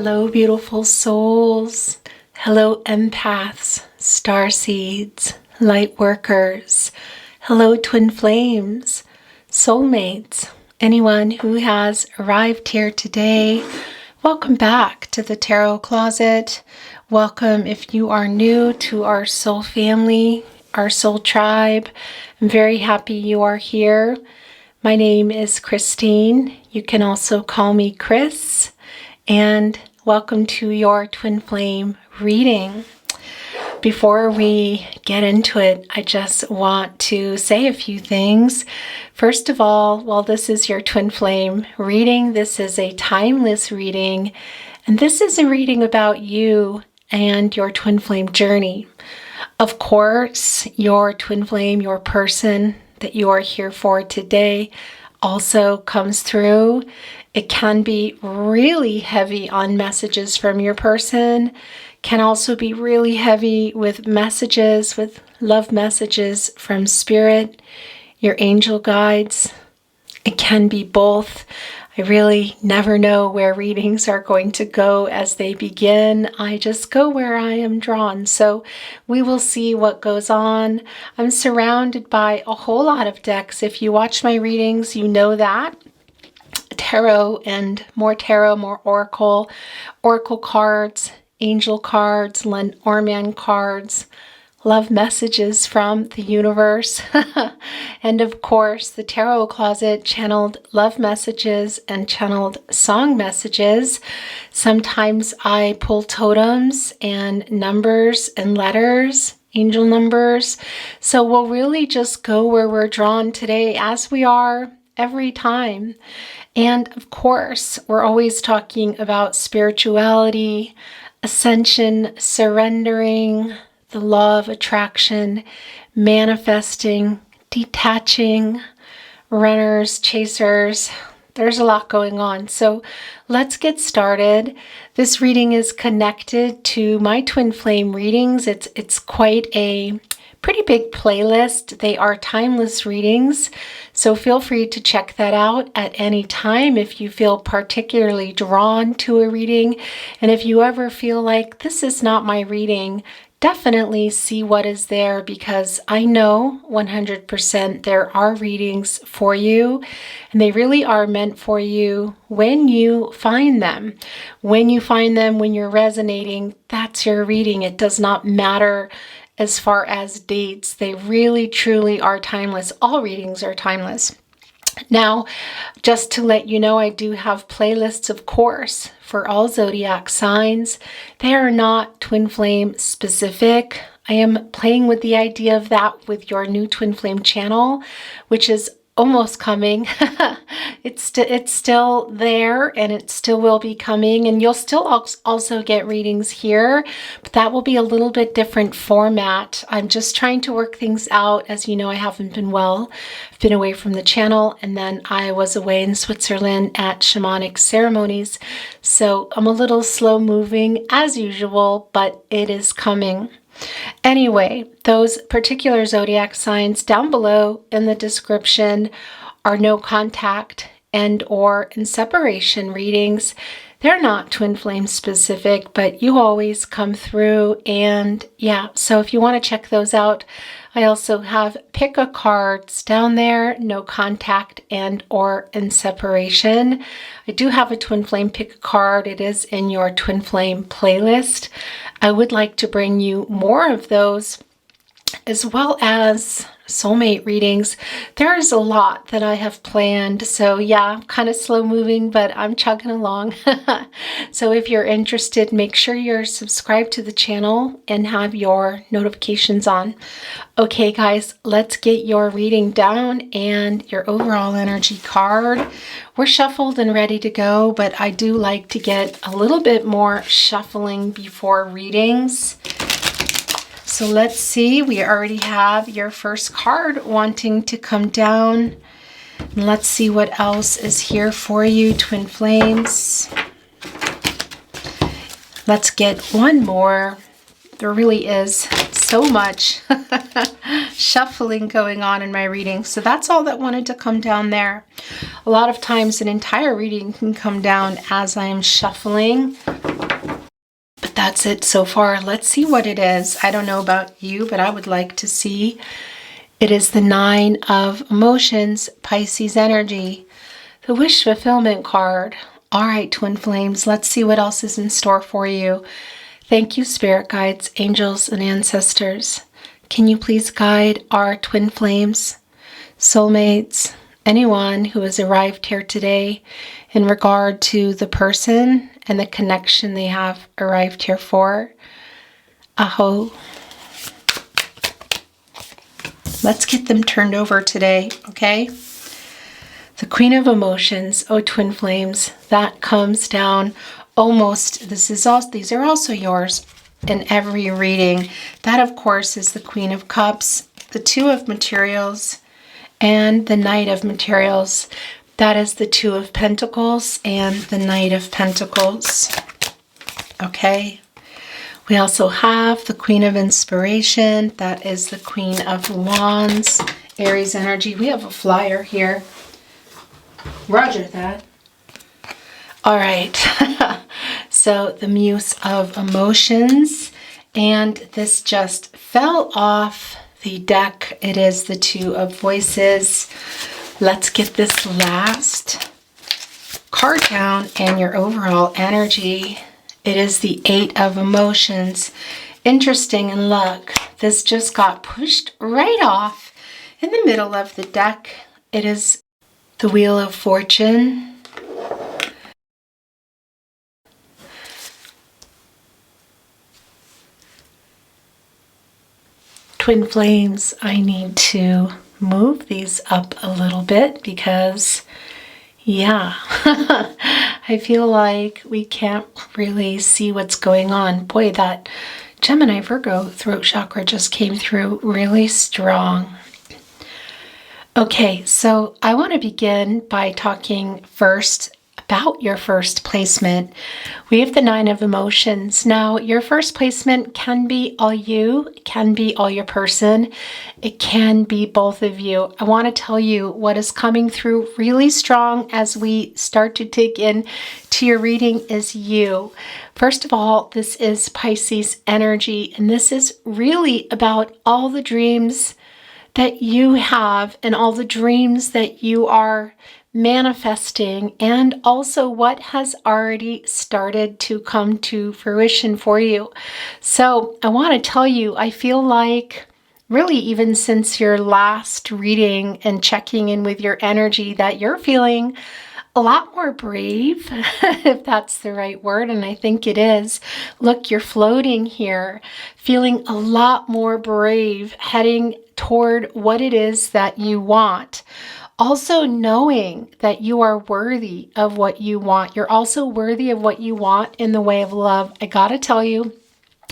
Hello, beautiful souls. Hello, empaths, star seeds, light workers. Hello, twin flames, soulmates, anyone who has arrived here today. Welcome back to the Tarot Closet. Welcome if you are new to our soul family, our soul tribe. I'm very happy you are here. My name is Christine. You can also call me Chris. And welcome to your twin flame reading. Before we get into it, I just want to say a few things. First of all, while this is your twin flame reading, this is a timeless reading, and this is a reading about you and your twin flame journey. Of course, your twin flame, your person that you are here for today also comes through. It can be really heavy on messages from your person, can also be really heavy with messages, with love messages from spirit, your angel guides. It can be both. I really never know where readings are going to go as they begin. I just go where I am drawn. So we will see what goes on. I'm surrounded by a whole lot of decks. If you watch my readings, you know that. Tarot, more oracle cards, angel cards, Lenormand cards, love messages from the universe, and of course the Tarot Closet channeled love messages and channeled song messages. Sometimes I pull totems and numbers and letters, angel numbers. So we'll really just go where we're drawn today, as we are every time. And of course, we're always talking about spirituality, ascension, surrendering, the law of attraction, manifesting, detaching, runners, chasers. There's a lot going on. So let's get started. This reading is connected to my twin flame readings. It's quite a pretty big playlist. They are timeless readings, so feel free to check that out at any time if you feel particularly drawn to a reading. And if you ever feel like this is not my reading, definitely see what is there, because I know 100% there are readings for you, and they really are meant for you when you find them. When you find them, when you're resonating, that's your reading. It does not matter as far as dates. They really, truly are timeless. All readings are timeless. Now, just to let you know, I do have playlists, of course, for all zodiac signs. They are not twin flame specific. I am playing with the idea of that with your new twin flame channel, which is almost coming. It's still there, and it still will be coming, and you'll still also get readings here, but that will be a little bit different format. I'm just trying to work things out. As you know, I haven't been well. I've been away from the channel, and then I was away in Switzerland at shamanic ceremonies, so I'm a little slow moving as usual, but it is coming. Anyway, those particular zodiac signs down below in the description are no contact and or in separation readings. They're not twin flame specific, but you always come through. And yeah, so if you want to check those out, I also have pick a cards down there, no contact and or in separation. I do have a twin flame pick a card. It is in your twin flame playlist. I would like to bring you more of those, as well as soulmate readings. There is a lot that I have planned. So yeah, I'm kind of slow moving, but I'm chugging along. So if you're interested, make sure you're subscribed to the channel and have your notifications on. Okay, guys, let's get your reading down and your overall energy card. We're shuffled and ready to go, but I do like to get a little bit more shuffling before readings. So let's see, we already have your first card wanting to come down. And let's see what else is here for you, twin flames. Let's get one more. There really is so much shuffling going on in my reading. So that's all that wanted to come down there. A lot of times an entire reading can come down as I am shuffling. that's it so far. Let's see what it is. I don't know about you, but I would like to see. It is the 9 of Emotions, Pisces energy, the wish fulfillment card. All right, twin flames, let's see what else is in store for you. Thank you, spirit guides, angels, and ancestors. Can you please guide our twin flames, soulmates, anyone who has arrived here today in regard to the person and the connection they have arrived here for? Aho. Let's get them turned over today, okay? The Queen of Emotions, oh twin flames, that comes down almost, these are also yours in every reading. That, of course, is the Queen of Cups, the 2 of Materials, and the Knight of Materials. That is the 2 of Pentacles and the Knight of Pentacles. Okay. We also have the Queen of Inspiration. That is the Queen of Wands, Aries energy. We have a flyer here. Roger that. All right. So the Muse of Emotions. And this just fell off the deck. It is the 2 of Voices. Let's get this last card down and your overall energy. It is the 8 of Emotions. Interesting in luck. This just got pushed right off in the middle of the deck. It is the Wheel of Fortune. Twin flames, I need to move these up a little bit because, yeah, I feel like we can't really see what's going on. Boy, that Gemini Virgo throat chakra just came through really strong. Okay, so I want to begin by talking first about your first placement. We have the 9 of Emotions. Now, your first placement can be all you, can be all your person. It can be both of you. I want to tell you what is coming through really strong as we start to dig in to your reading is you. First of all, this is Pisces energy, and this is really about all the dreams that you have and all the dreams that you are manifesting, and also what has already started to come to fruition for you. So I want to tell you, I feel like really even since your last reading and checking in with your energy that you're feeling a lot more brave, if that's the right word, and I think it is. Look, you're floating here, feeling a lot more brave, heading toward what it is that you want. Also knowing that you are worthy of what you want. You're also worthy of what you want in the way of love. I gotta tell you,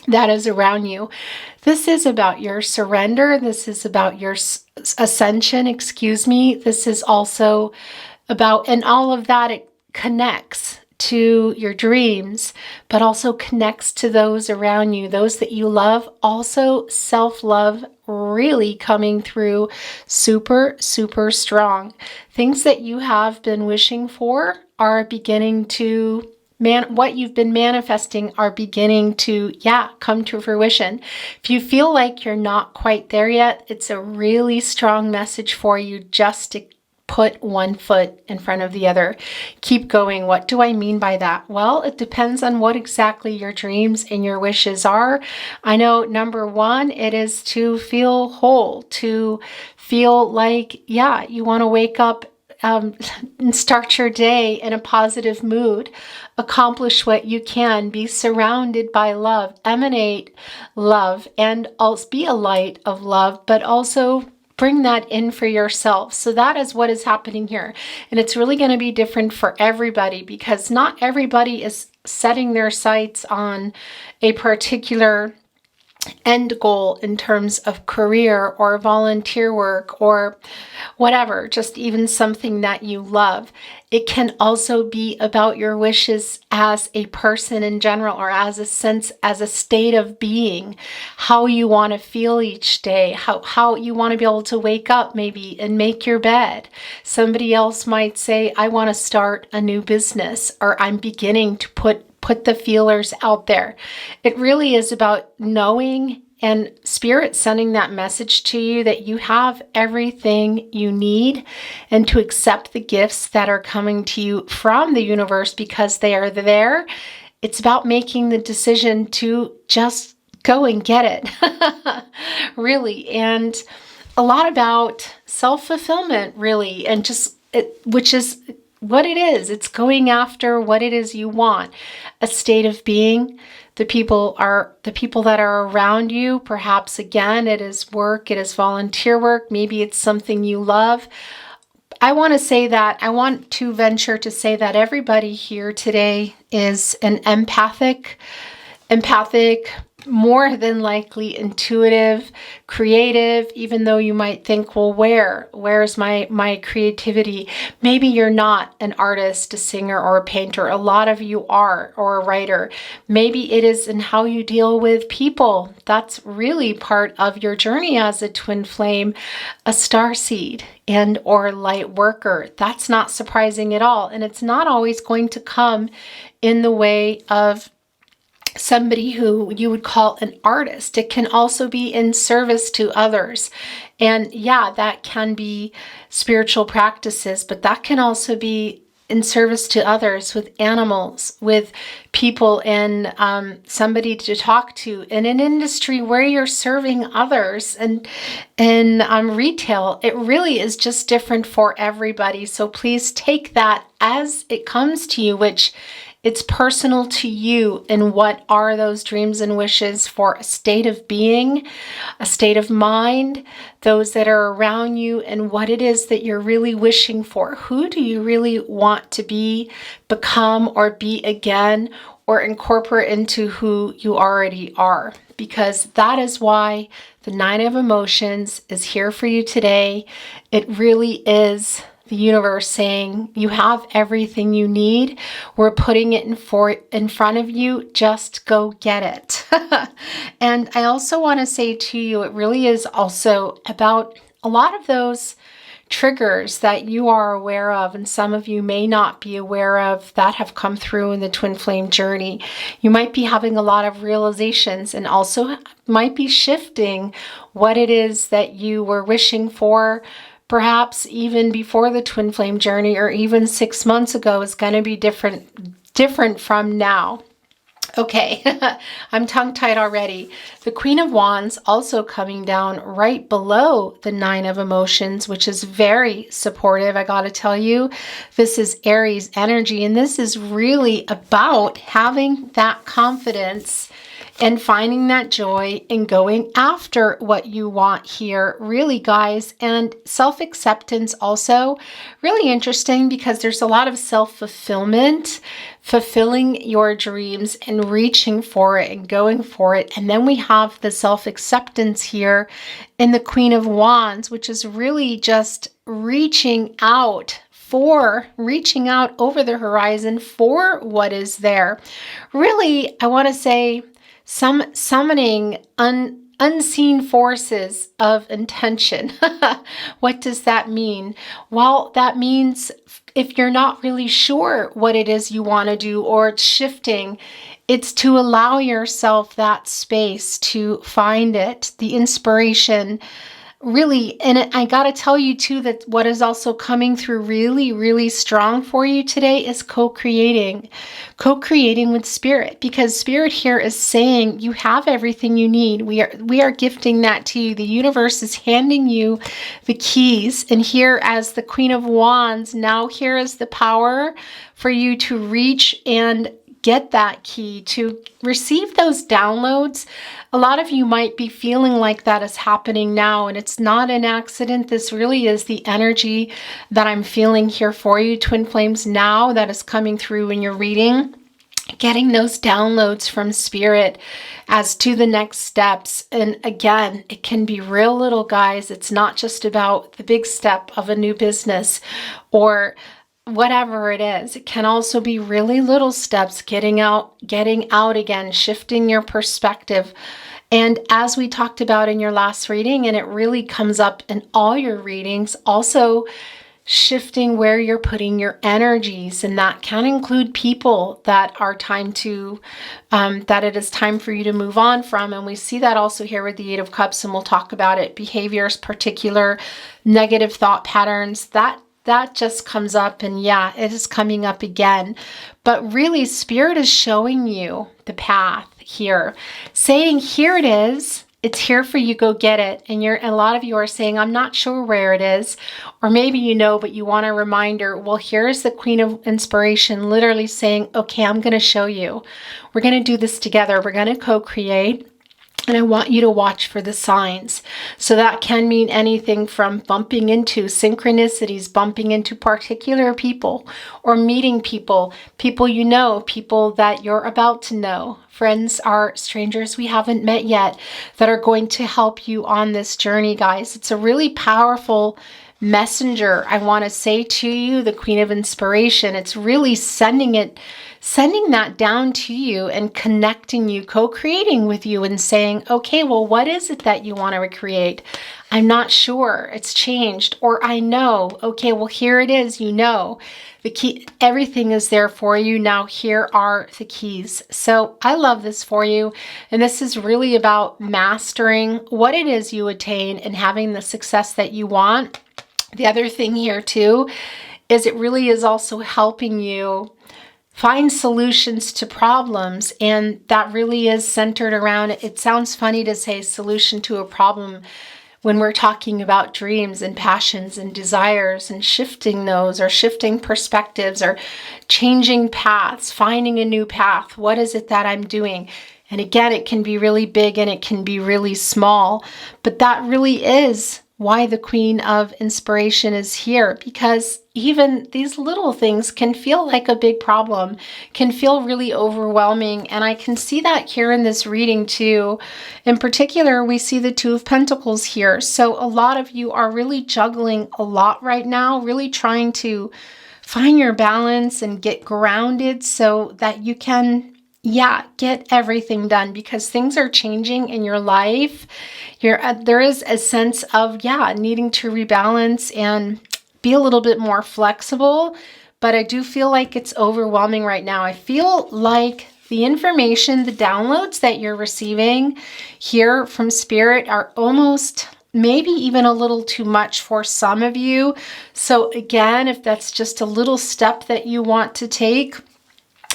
that is around you. This is about your surrender. This is about your ascension, This is also about, and all of that, it connects to your dreams, but also connects to those around you, those that you love. Also self-love really coming through super, super strong. Things that you have been wishing for are beginning to, what you've been manifesting are beginning to, come to fruition. If you feel like you're not quite there yet, it's a really strong message for you just to put one foot in front of the other. Keep going. What do I mean by that? Well, it depends on what exactly your dreams and your wishes are. I know number one, it is to feel whole, to feel like, you want to wake up and start your day in a positive mood, accomplish what you can, be surrounded by love, emanate love, and also be a light of love, but also bring that in for yourself. So that is what is happening here. And it's really going to be different for everybody because not everybody is setting their sights on a particular end goal in terms of career or volunteer work or whatever, just even something that you love. It can also be about your wishes as a person in general, or as a sense, as a state of being, how you want to feel each day, how you want to be able to wake up maybe and make your bed. Somebody else might say, I want to start a new business, or I'm beginning to put put the feelers out there. It really is about knowing and Spirit sending that message to you that you have everything you need, and to accept the gifts that are coming to you from the universe because they are there. It's about making the decision to just go and get it, really. And a lot about self-fulfillment, really, and which is what it is. It's going after what it is you want, a state of being. The people that are around you. Perhaps again, it is work, it is volunteer work. Maybe it's something you love. I want to venture to say that everybody here today is an empathic, more than likely intuitive, creative, even though you might think, well, where's my creativity? Maybe you're not an artist, a singer, or a painter. A lot of you are, or a writer. Maybe it is in how you deal with people. That's really part of your journey as a twin flame, a star seed, and or light worker. That's not surprising at all. And it's not always going to come in the way of somebody who you would call an artist. It can also be in service to others. And yeah, that can be spiritual practices, but that can also be in service to others, with animals, with people, and somebody to talk to in an industry where you're serving others. And in retail, it really is just different for everybody. So please take that as it comes to you, which it's personal to you, and what are those dreams and wishes for a state of being, a state of mind, those that are around you, and what it is that you're really wishing for. Who do you really want to be, become, or be again, or incorporate into who you already are? Because that is why the 9 of Emotions is here for you today. It really is the universe saying, you have everything you need. We're putting it in front of you. Just go get it. And I also want to say to you, it really is also about a lot of those triggers that you are aware of, and some of you may not be aware of, that have come through in the twin flame journey. You might be having a lot of realizations, and also might be shifting what it is that you were wishing for. Perhaps even before the twin flame journey, or even 6 months ago, is going to be different from now. Okay, I'm tongue-tied already. The Queen of Wands also coming down right below the 9 of Emotions, which is very supportive. I got to tell you, this is Aries energy, and this is really about having that confidence and finding that joy and going after what you want here, really, guys. And self-acceptance also really interesting, because there's a lot of self-fulfillment, fulfilling your dreams and reaching for it and going for it. And then we have the self-acceptance here in the Queen of Wands, which is really just reaching out over the horizon for what is there. Really, I want to say, summoning unseen forces of intention. What does that mean? Well, that means if you're not really sure what it is you want to do, or it's shifting, it's to allow yourself that space to find it, the inspiration. Really, and I got to tell you too, that what is also coming through really, really strong for you today is co-creating with Spirit, because Spirit here is saying you have everything you need. We are gifting that to you. The universe is handing you the keys, and here as the Queen of Wands, now here is the power for you to reach and get that key, to receive those downloads. A lot of you might be feeling like that is happening now, and it's not an accident. This really is the energy that I'm feeling here for you, twin flames, now that is coming through in your reading. Getting those downloads from Spirit as to the next steps. And again, it can be real little, guys. It's not just about the big step of a new business or whatever it is. It can also be really little steps, getting out again, shifting your perspective. And as we talked about in your last reading, and it really comes up in all your readings, also shifting where you're putting your energies, and that can include people that are time to, that it is time for you to move on from. And we see that also here with the Eight of Cups, and we'll talk about it. Behaviors, particular negative thought patterns, that just comes up, and yeah, it is coming up again. But really, Spirit is showing you the path here, saying, here it is. It's here for you. Go get it. And a lot of you are saying, I'm not sure where it is. Or maybe you know, but you want a reminder. Well, here's the Queen of Inspiration literally saying, okay, I'm going to show you. We're going to do this together. We're going to co-create. And I want you to watch for the signs. So that can mean anything from bumping into synchronicities, bumping into particular people, or meeting people you know, people that you're about to know. Friends are strangers we haven't met yet that are going to help you on this journey, guys. It's a really powerful messenger. I want to say to you, the Queen of Inspiration, it's really sending that down to you and connecting you, co-creating with you and saying, okay, well, what is it that you want to recreate? I'm not sure. It's changed. Or I know. Okay, well, here it is. You know, the key, everything is there for you. Now, here are the keys. So I love this for you. And this is really about mastering what it is you attain and having the success that you want. The other thing here too, is it really is also helping you find solutions to problems. And that really is centered around, it sounds funny to say solution to a problem when we're talking about dreams and passions and desires and shifting those, or shifting perspectives, or changing paths, finding a new path. What is it that I'm doing? And again, it can be really big and it can be really small, but that really is why the Queen of Inspiration is here, because even these little things can feel like a big problem, can feel really overwhelming. And I can see that here in this reading too. In particular, we see the Two of Pentacles here. So a lot of you are really juggling a lot right now, really trying to find your balance and get grounded so that you can get everything done, because things are changing in your life. There is a sense of, needing to rebalance and be a little bit more flexible, but I do feel like it's overwhelming right now. I feel like the information, the downloads that you're receiving here from Spirit are almost maybe even a little too much for some of you. So again, if that's just a little step that you want to take,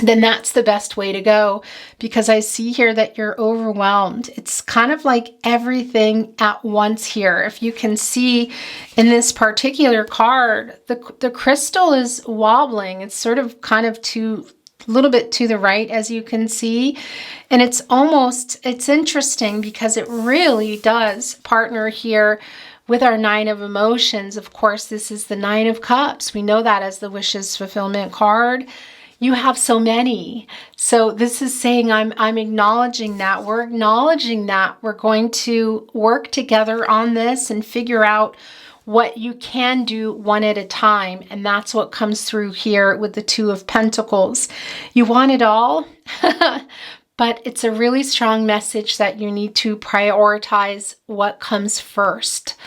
then that's the best way to go, because I see here that you're overwhelmed. It's kind of like everything at once here. If you can see in this particular card, the crystal is wobbling. It's sort of kind of a little bit to the right, as you can see. And it's interesting because it really does partner here with our Nine of Emotions. Of course, this is the Nine of Cups. We know that as the wishes fulfillment card. You have so many. So this is saying I'm acknowledging that. We're acknowledging that. We're going to work together on this and figure out what you can do one at a time. And that's what comes through here with the Two of Pentacles. You want it all, but it's a really strong message that you need to prioritize what comes first.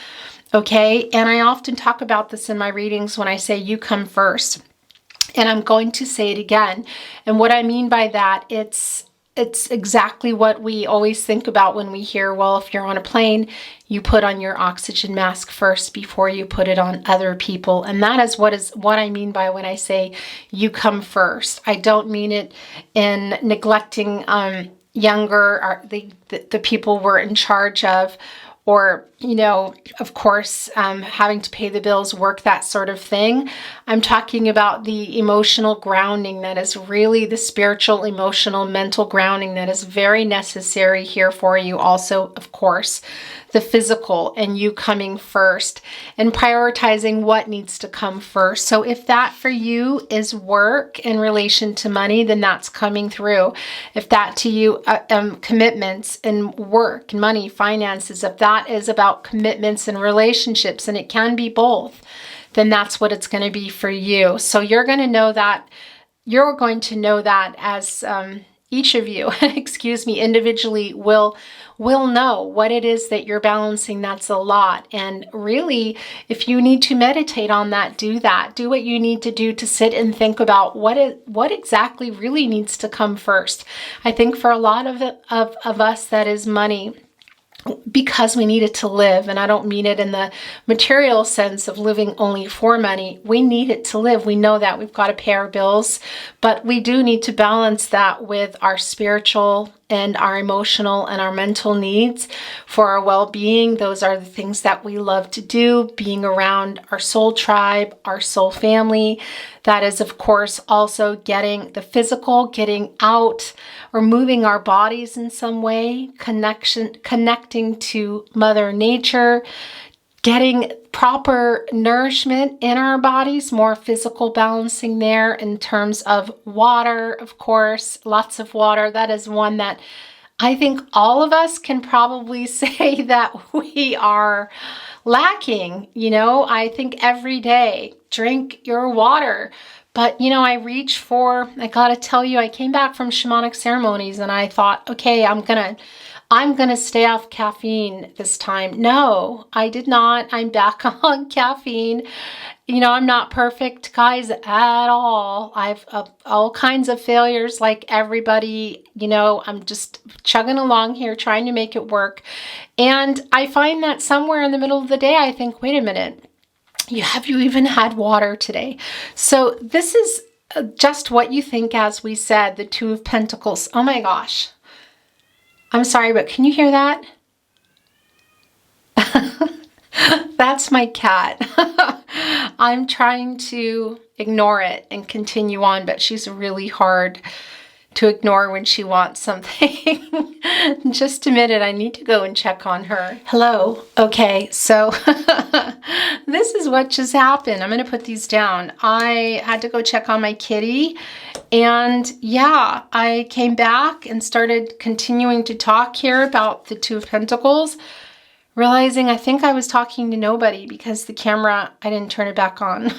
Okay? And I often talk about this in my readings when I say you come first. And I'm going to say it again. And what I mean by that, it's exactly what we always think about when we hear, well, if you're on a plane, you put on your oxygen mask first before you put it on other people. And that is what I mean by when I say you come first. I don't mean it in neglecting younger, or the people we're in charge of, or, of course, having to pay the bills, work, that sort of thing. I'm talking about the emotional grounding that is really the spiritual, emotional, mental grounding that is very necessary here for you. Also, of course, the physical, and you coming first and prioritizing what needs to come first. So if that for you is work in relation to money, then that's coming through. If that to you, commitments and work and money, finances, if that is about commitments and relationships, and it can be both, then that's what it's going to be for you. So you're going to know that as each of you, excuse me, individually will know what it is that you're balancing. That's a lot. And really, if you need to meditate on that. Do what you need to do to sit and think about what exactly really needs to come first. I think for a lot of us, that is money, because we need it to live. And I don't mean it in the material sense of living only for money. We need it to live. We know that we've got to pay our bills, but we do need to balance that with our spiritual and our emotional and our mental needs for our well-being. Those are the things that we love to do, being around our soul tribe, our soul family. That is, of course, also getting the physical, getting out or moving our bodies in some way, connecting to Mother Nature, getting proper nourishment in our bodies, more physical balancing there in terms of water, of course, lots of water. That is one that I think all of us can probably say that we are lacking. I think every day, drink your water. But, I gotta tell you, I came back from shamanic ceremonies and I thought, okay, I'm gonna stay off caffeine this time. No, I did not. I'm back on caffeine. I'm not perfect, guys, at all. I've all kinds of failures like everybody. I'm just chugging along here, trying to make it work. And I find that somewhere in the middle of the day, I think, wait a minute, have you even had water today? So this is just what you think, as we said, the Two of Pentacles. Oh my gosh. I'm sorry, but can you hear that? That's my cat. I'm trying to ignore it and continue on, but she's really hard to ignore when she wants something. Just a minute, I need to go and check on her. Hello. Okay, so this is what just happened. I'm going to put these down. I had to go check on my kitty. And yeah, I came back and started continuing to talk here about the Two of Pentacles, realizing I think I was talking to nobody because the camera, I didn't turn it back on.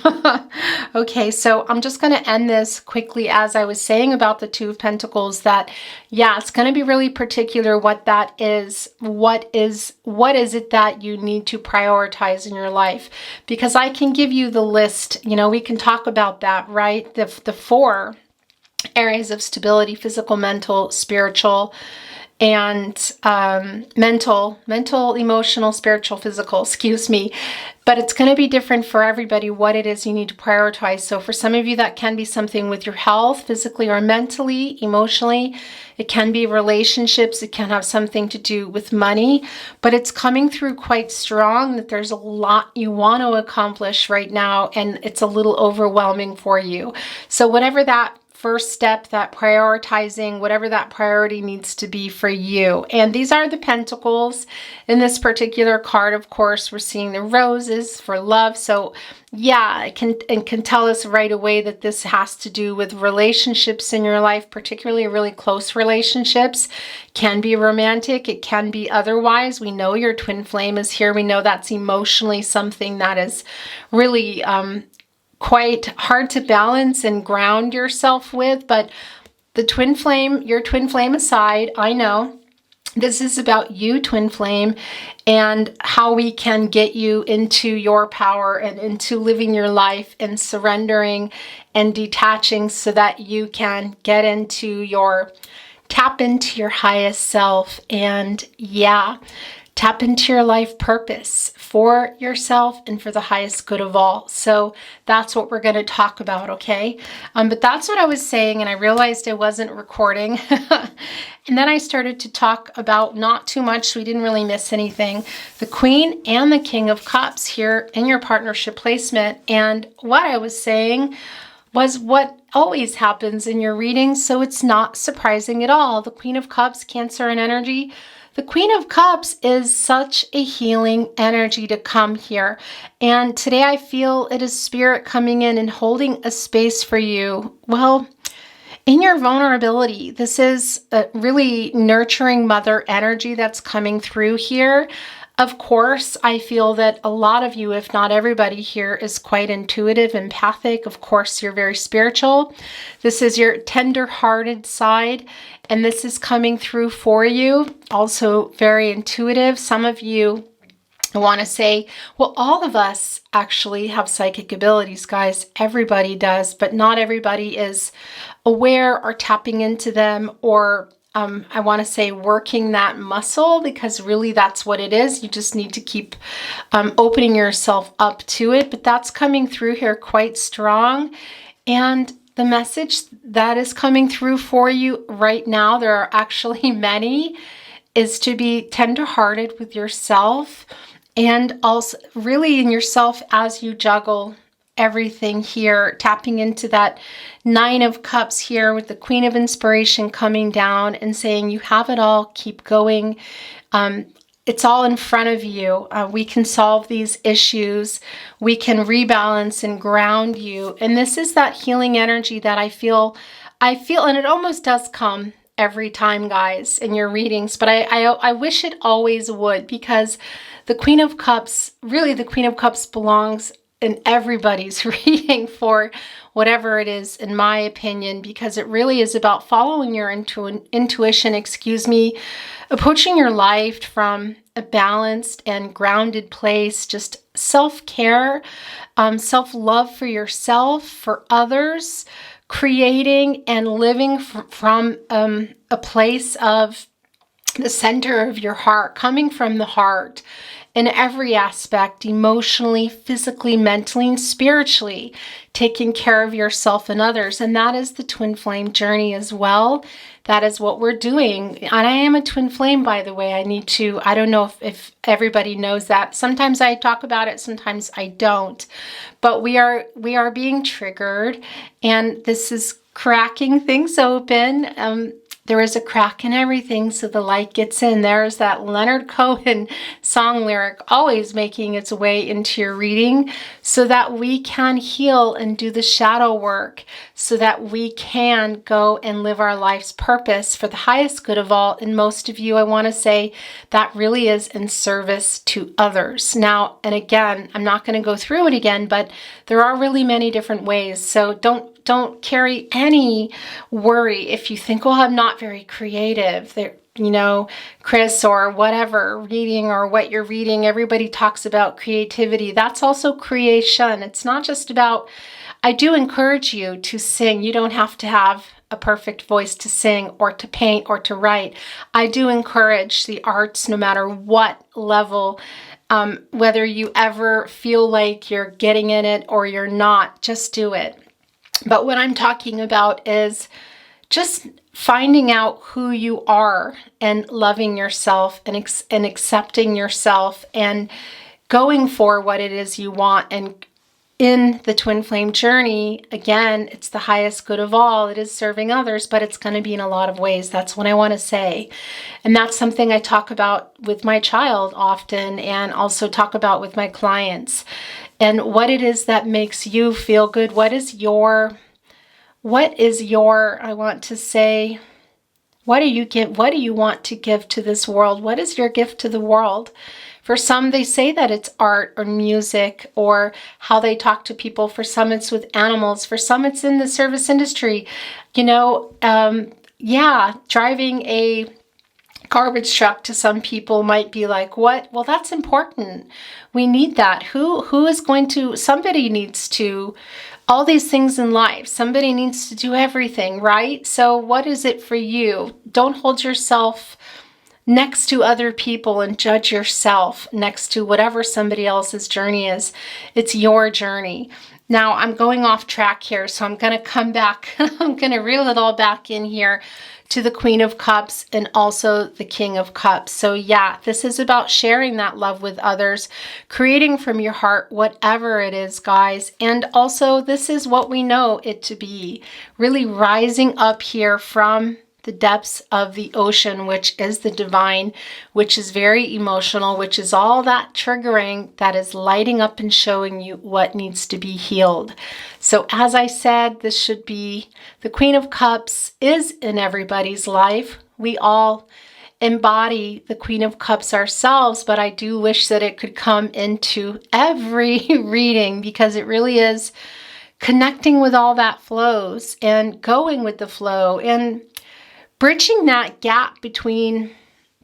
Okay, so I'm just going to end this quickly. As I was saying about the Two of Pentacles, that, yeah, it's going to be really particular what that is. What is it that you need to prioritize in your life? Because I can give you the list, we can talk about that, right? The 4 areas of stability: physical, mental, spiritual, and mental, emotional, spiritual, physical, excuse me. But it's going to be different for everybody what it is you need to prioritize. So for some of you, that can be something with your health, physically or mentally, emotionally. It can be relationships. It can have something to do with money. But it's coming through quite strong that there's a lot you want to accomplish right now, and it's a little overwhelming for you. So whatever that first step, that prioritizing, whatever that priority needs to be for you. And these are the pentacles. In this particular card, of course, we're seeing the roses for love. So yeah, it can tell us right away that this has to do with relationships in your life, particularly really close relationships. Can be romantic, it can be otherwise. We know your twin flame is here. We know that's emotionally something that is really quite hard to balance and ground yourself with. But the twin flame, your twin flame aside, I know this is about you, twin flame, and how we can get you into your power and into living your life and surrendering and detaching so that you can get into tap into your highest self. And yeah, tap into your life purpose for yourself and for the highest good of all. So that's what we're going to talk about, okay? But that's what I was saying, and I realized I wasn't recording. And then I started to talk about, not too much, so we didn't really miss anything, the Queen and the King of Cups here in your partnership placement. And what I was saying was what always happens in your readings, so it's not surprising at all. The Queen of Cups, Cancer and energy. The Queen of Cups is such a healing energy to come here. And today I feel it is Spirit coming in and holding a space for you. Well, in your vulnerability, this is a really nurturing mother energy that's coming through here. Of course, I feel that a lot of you, if not everybody here, is quite intuitive, empathic. Of course, you're very spiritual. This is your tender-hearted side, and this is coming through for you. Also very intuitive. Some of you, I want to say, well, all of us actually have psychic abilities, guys. Everybody does, but not everybody is aware or tapping into them, or I want to say working that muscle, because really that's what it is. You just need to keep opening yourself up to it. But that's coming through here quite strong. And the message that is coming through for you right now, there are actually many, is to be tender-hearted with yourself, and also really in yourself as you juggle everything here, tapping into that Nine of Cups here with the Queen of Inspiration coming down and saying, you have it all, keep going. It's all in front of you. We can solve these issues. We can rebalance and ground you. And this is that healing energy that I feel, and it almost does come every time, guys, in your readings, but I wish it always would, because the Queen of Cups, really the Queen of Cups belongs in everybody's reading for whatever it is, in my opinion, because it really is about following your intuition, approaching your life from a balanced and grounded place, just self-care, self-love for yourself, for others, creating and living from a place of the center of your heart, coming from the heart in every aspect, emotionally, physically, mentally, and spiritually, taking care of yourself and others. And that is the twin flame journey as well. That is what we're doing. And I am a twin flame, by the way. I don't know if everybody knows that. Sometimes I talk about it, sometimes I don't. But we are being triggered, and this is cracking things open. There is a crack in everything, so the light gets in. There's that Leonard Cohen song lyric always making its way into your reading, so that we can heal and do the shadow work, so that we can go and live our life's purpose for the highest good of all. And most of you, I want to say, that really is in service to others. Now, and again, I'm not going to go through it again, but there are really many different ways. So don't carry any worry if you think, well, I'm not very creative. Chris or whatever, reading or what you're reading, everybody talks about creativity. That's also creation. It's not just about, I do encourage you to sing. You don't have to have a perfect voice to sing or to paint or to write. I do encourage the arts, no matter what level, whether you ever feel like you're getting in it or you're not, just do it. But what I'm talking about is just finding out who you are and loving yourself and accepting yourself and going for what it is you want. And in the twin flame journey, again, it's the highest good of all. It is serving others, but it's going to be in a lot of ways. That's what I want to say. And that's something I talk about with my child often, and also talk about with my clients. And what it is that makes you feel good. What is your, I want to say, what do you want to give to this world? What is your gift to the world? For some, they say that it's art or music or how they talk to people. For some, it's with animals. For some, it's in the service industry. Driving a garbage truck to some people might be like, what? Well, that's important. We need that. Somebody needs to, all these things in life, somebody needs to do everything, right? So what is it for you? Don't hold yourself next to other people and judge yourself next to whatever somebody else's journey is. It's your journey. Now, I'm going off track here, so I'm going to come back. I'm going to reel it all back in here to the Queen of Cups and also the King of Cups. So yeah, this is about sharing that love with others, creating from your heart whatever it is, guys. And also, this is what we know it to be, really rising up here from the depths of the ocean, which is the divine, which is very emotional, which is all that triggering that is lighting up and showing you what needs to be healed. So as I said, this should be, the Queen of Cups is in everybody's life. We all embody the Queen of Cups ourselves, but I do wish that it could come into every reading, because it really is connecting with all that flows and going with the flow and bridging that gap between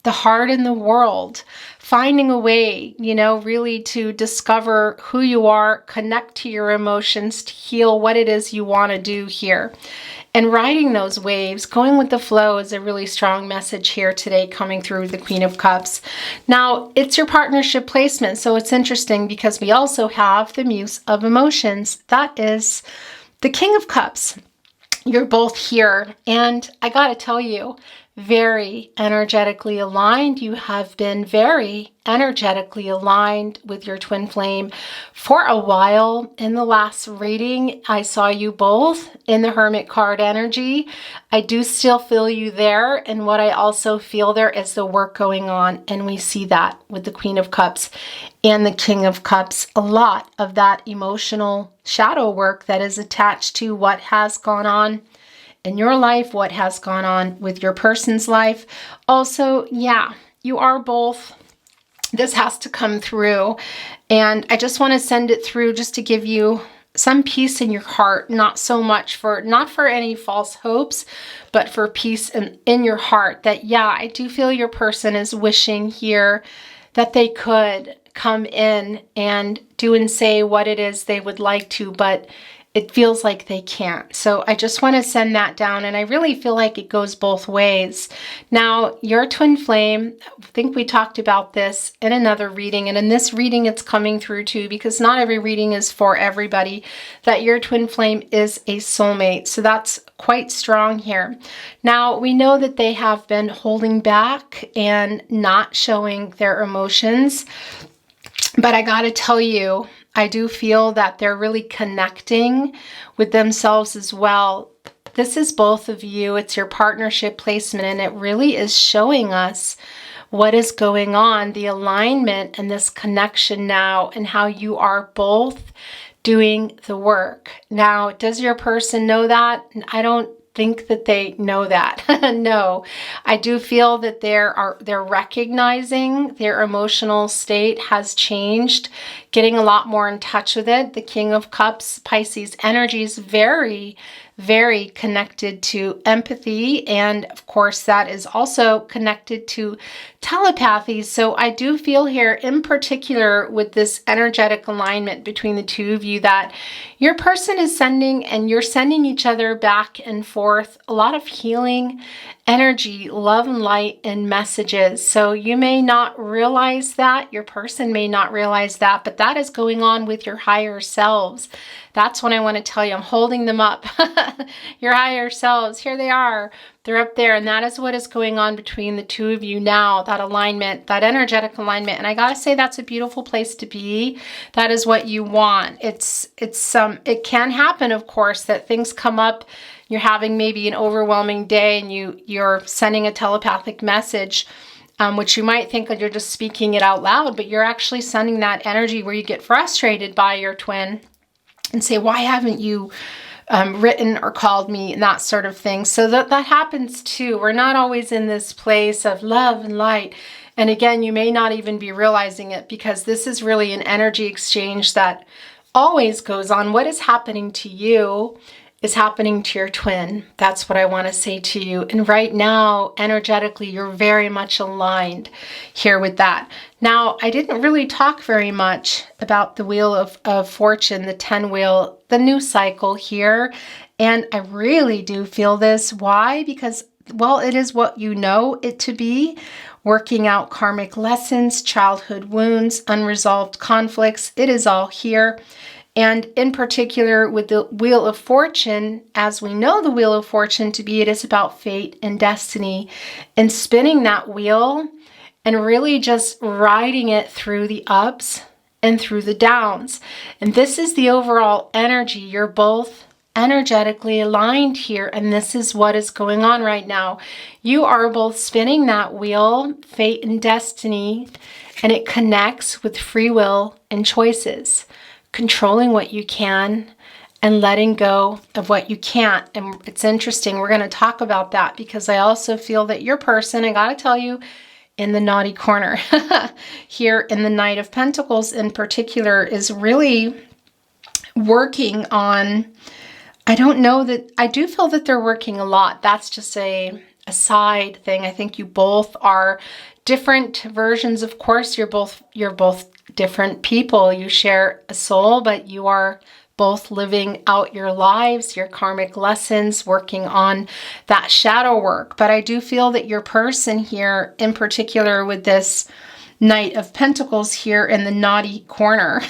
the heart and the world, finding a way, really to discover who you are, connect to your emotions, to heal what it is you want to do here. And riding those waves, going with the flow, is a really strong message here today coming through the Queen of Cups. Now, it's your partnership placement, so it's interesting because we also have the Muse of Emotions. That is the King of Cups. You're both here, and I gotta tell you, very energetically aligned. You have been very energetically aligned with your twin flame for a while. In the last reading, I saw you both in the Hermit card energy. I do still feel you there, and what I also feel there is the work going on, and we see that with the Queen of Cups and the King of Cups. A lot of that emotional shadow work that is attached to what has gone on in your life, what has gone on with your person's life. Also, yeah, you are both. This has to come through. And I just want to send it through just to give you some peace in your heart, not so much not for any false hopes, but for peace in your heart. That, yeah, I do feel your person is wishing here that they could come in and do and say what it is they would like to, but it feels like they can't. So I just want to send that down, and I really feel like it goes both ways. Now, your twin flame, I think we talked about this in another reading, and in this reading it's coming through too, because not every reading is for everybody, that your twin flame is a soulmate. So that's quite strong here. Now, we know that they have been holding back and not showing their emotions, but I gotta tell you, I do feel that they're really connecting with themselves as well. This is both of you. It's your partnership placement, and it really is showing us what is going on, the alignment and this connection now, and how you are both doing the work. Now, does your person know that? I don't think that they know that. No, I do feel that they're recognizing their emotional state has changed, getting a lot more in touch with it. The King of Cups, Pisces energy is very, very connected to empathy, and of course that is also connected to telepathy. So I do feel here in particular with this energetic alignment between the two of you that your person is sending, and you're sending each other back and forth, a lot of healing energy, love and light and messages. So you may not realize that, your person may not realize that, but that is going on with your higher selves. That's when I want to tell you, I'm holding them up. Your higher selves, here they are. They're up there, and that is what is going on between the two of you now, that alignment, that energetic alignment. And I gotta say, that's a beautiful place to be. That is what you want. It can happen, of course, that things come up. You're having maybe an overwhelming day, and you're sending a telepathic message, which you might think that you're just speaking it out loud, but you're actually sending that energy where you get frustrated by your twin and say, why haven't you written or called me, and that sort of thing. So that happens too. We're not always in this place of love and light. And again, you may not even be realizing it, because this is really an energy exchange that always goes on. What is happening to you is happening to your twin. That's what I want to say to you. And right now, energetically, you're very much aligned here with that. Now, I didn't really talk very much about the Wheel of Fortune, the 10 wheel, the new cycle here. And I really do feel this. Why? Because, well, it is what you know it to be. Working out karmic lessons, childhood wounds, unresolved conflicts. It is all here. And in particular with the Wheel of Fortune, as we know the Wheel of Fortune to be, it is about fate and destiny, and spinning that wheel and really just riding it through the ups and through the downs. And this is the overall energy. You're both energetically aligned here, and this is what is going on right now. You are both spinning that wheel, fate and destiny, and it connects with free will and choices. Controlling what you can and letting go of what you can't. And it's interesting, we're going to talk about that because I also feel that your person, I got to tell you, in the naughty corner here in the Knight of Pentacles in particular is really working on, I don't know that, I do feel that they're working a lot. That's just a side thing. I think you both are different versions. Of course, you're both different people. You share a soul, but you are both living out your lives, your karmic lessons, working on that shadow work. But I do feel that your person here, in particular with this Knight of Pentacles here in the naughty corner,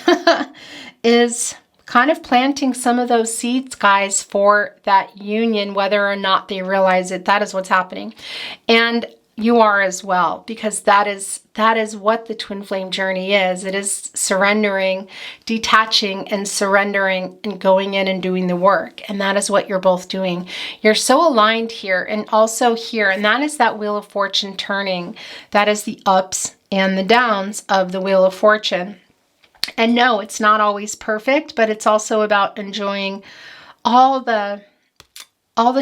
is kind of planting some of those seeds, guys, for that union, whether or not they realize it. That is what's happening. And you are as well, because that is what the twin flame journey is. It is surrendering, detaching and surrendering and going in and doing the work. And that is what you're both doing. You're so aligned here and also here. And that is that Wheel of Fortune turning. That is the ups and the downs of the Wheel of Fortune. And no, it's not always perfect, but it's also about enjoying all the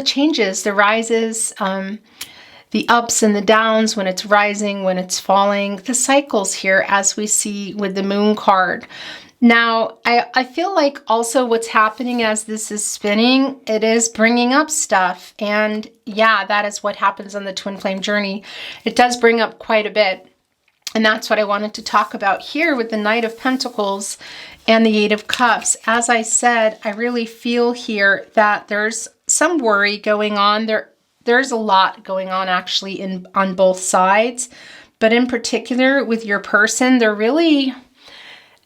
changes, the rises, the ups and the downs, when it's rising, when it's falling, the cycles here as we see with the Moon card. Now, I feel like also what's happening as this is spinning, it is bringing up stuff. And yeah, that is what happens on the twin flame journey. It does bring up quite a bit. And that's what I wanted to talk about here with the Knight of Pentacles and the Eight of Cups. As I said, I really feel here that there's some worry going on. There's a lot going on actually on both sides, but in particular with your person, they're really,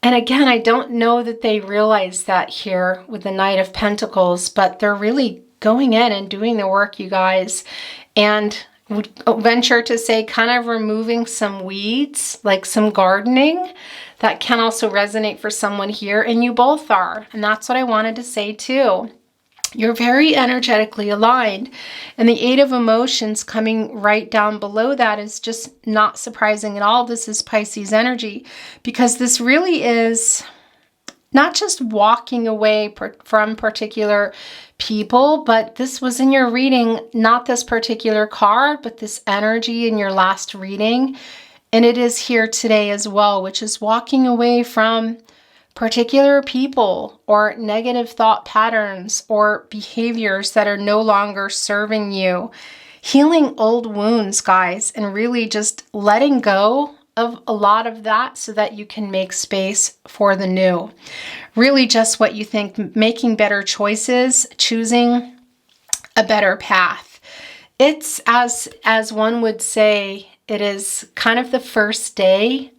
and again, I don't know that they realize that here with the Knight of Pentacles, but they're really going in and doing the work, you guys, and would venture to say kind of removing some weeds, like some gardening. That can also resonate for someone here, and you both are, and that's what I wanted to say too. You're very energetically aligned. And the Eight of Emotions coming right down below that is just not surprising at all. This is Pisces energy, because this really is not just walking away from particular people, but this was in your reading, not this particular card, but this energy in your last reading. And it is here today as well, which is walking away from particular people or negative thought patterns or behaviors that are no longer serving you. Healing old wounds, guys, and really just letting go of a lot of that so that you can make space for the new. Really just what you think, making better choices, choosing a better path. It's, as one would say, it is kind of the first day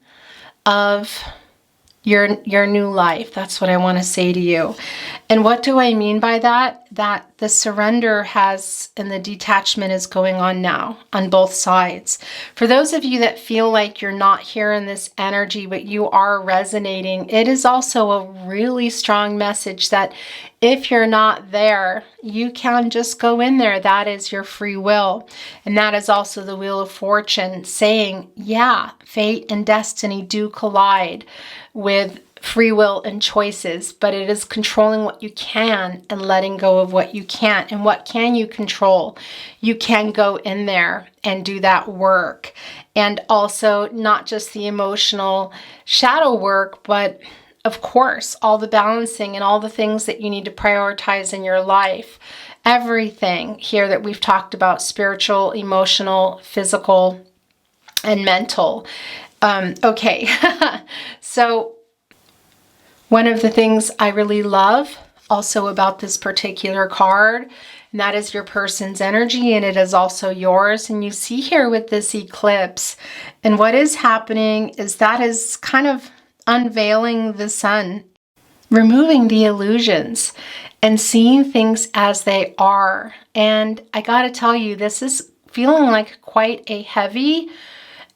of your new life. That's what I want to say to you. And what do I mean by that? That the surrender has and the detachment is going on now on both sides. For those of you that feel like you're not here in this energy, but you are resonating, it is also a really strong message that if you're not there, you can just go in there. That is your free will. And that is also the Wheel of Fortune saying, yeah, fate and destiny do collide with free will and choices, but it is controlling what you can and letting go of what you can't. And what can you control? You can go in there and do that work. And also not just the emotional shadow work, but of course, all the balancing and all the things that you need to prioritize in your life. Everything here that we've talked about, spiritual, emotional, physical, and mental. Okay, so one of the things I really love also about this particular card, and that is your person's energy, and it is also yours. And you see here with this eclipse, and what is happening is that is kind of unveiling the sun, removing the illusions and seeing things as they are. And I gotta tell you, this is feeling like quite a heavy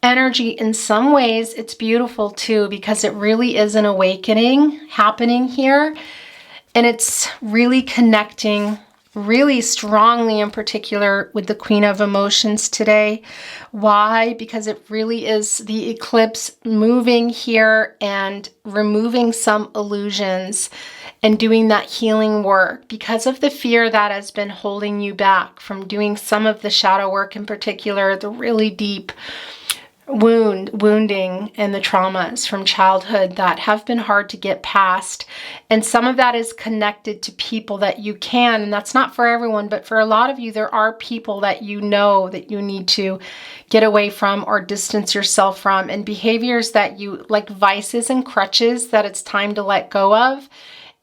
energy. In some ways, it's beautiful too, because it really is an awakening happening here. And it's really connecting really strongly, in particular with the Queen of Emotions today. Why? Because it really is the eclipse moving here and removing some illusions and doing that healing work because of the fear that has been holding you back from doing some of the shadow work, in particular, the really deep wounding and the traumas from childhood that have been hard to get past. And some of that is connected to people that you can, and that's not for everyone, but for a lot of you, there are people that you know that you need to get away from or distance yourself from, and behaviors that you, like vices and crutches, that it's time to let go of,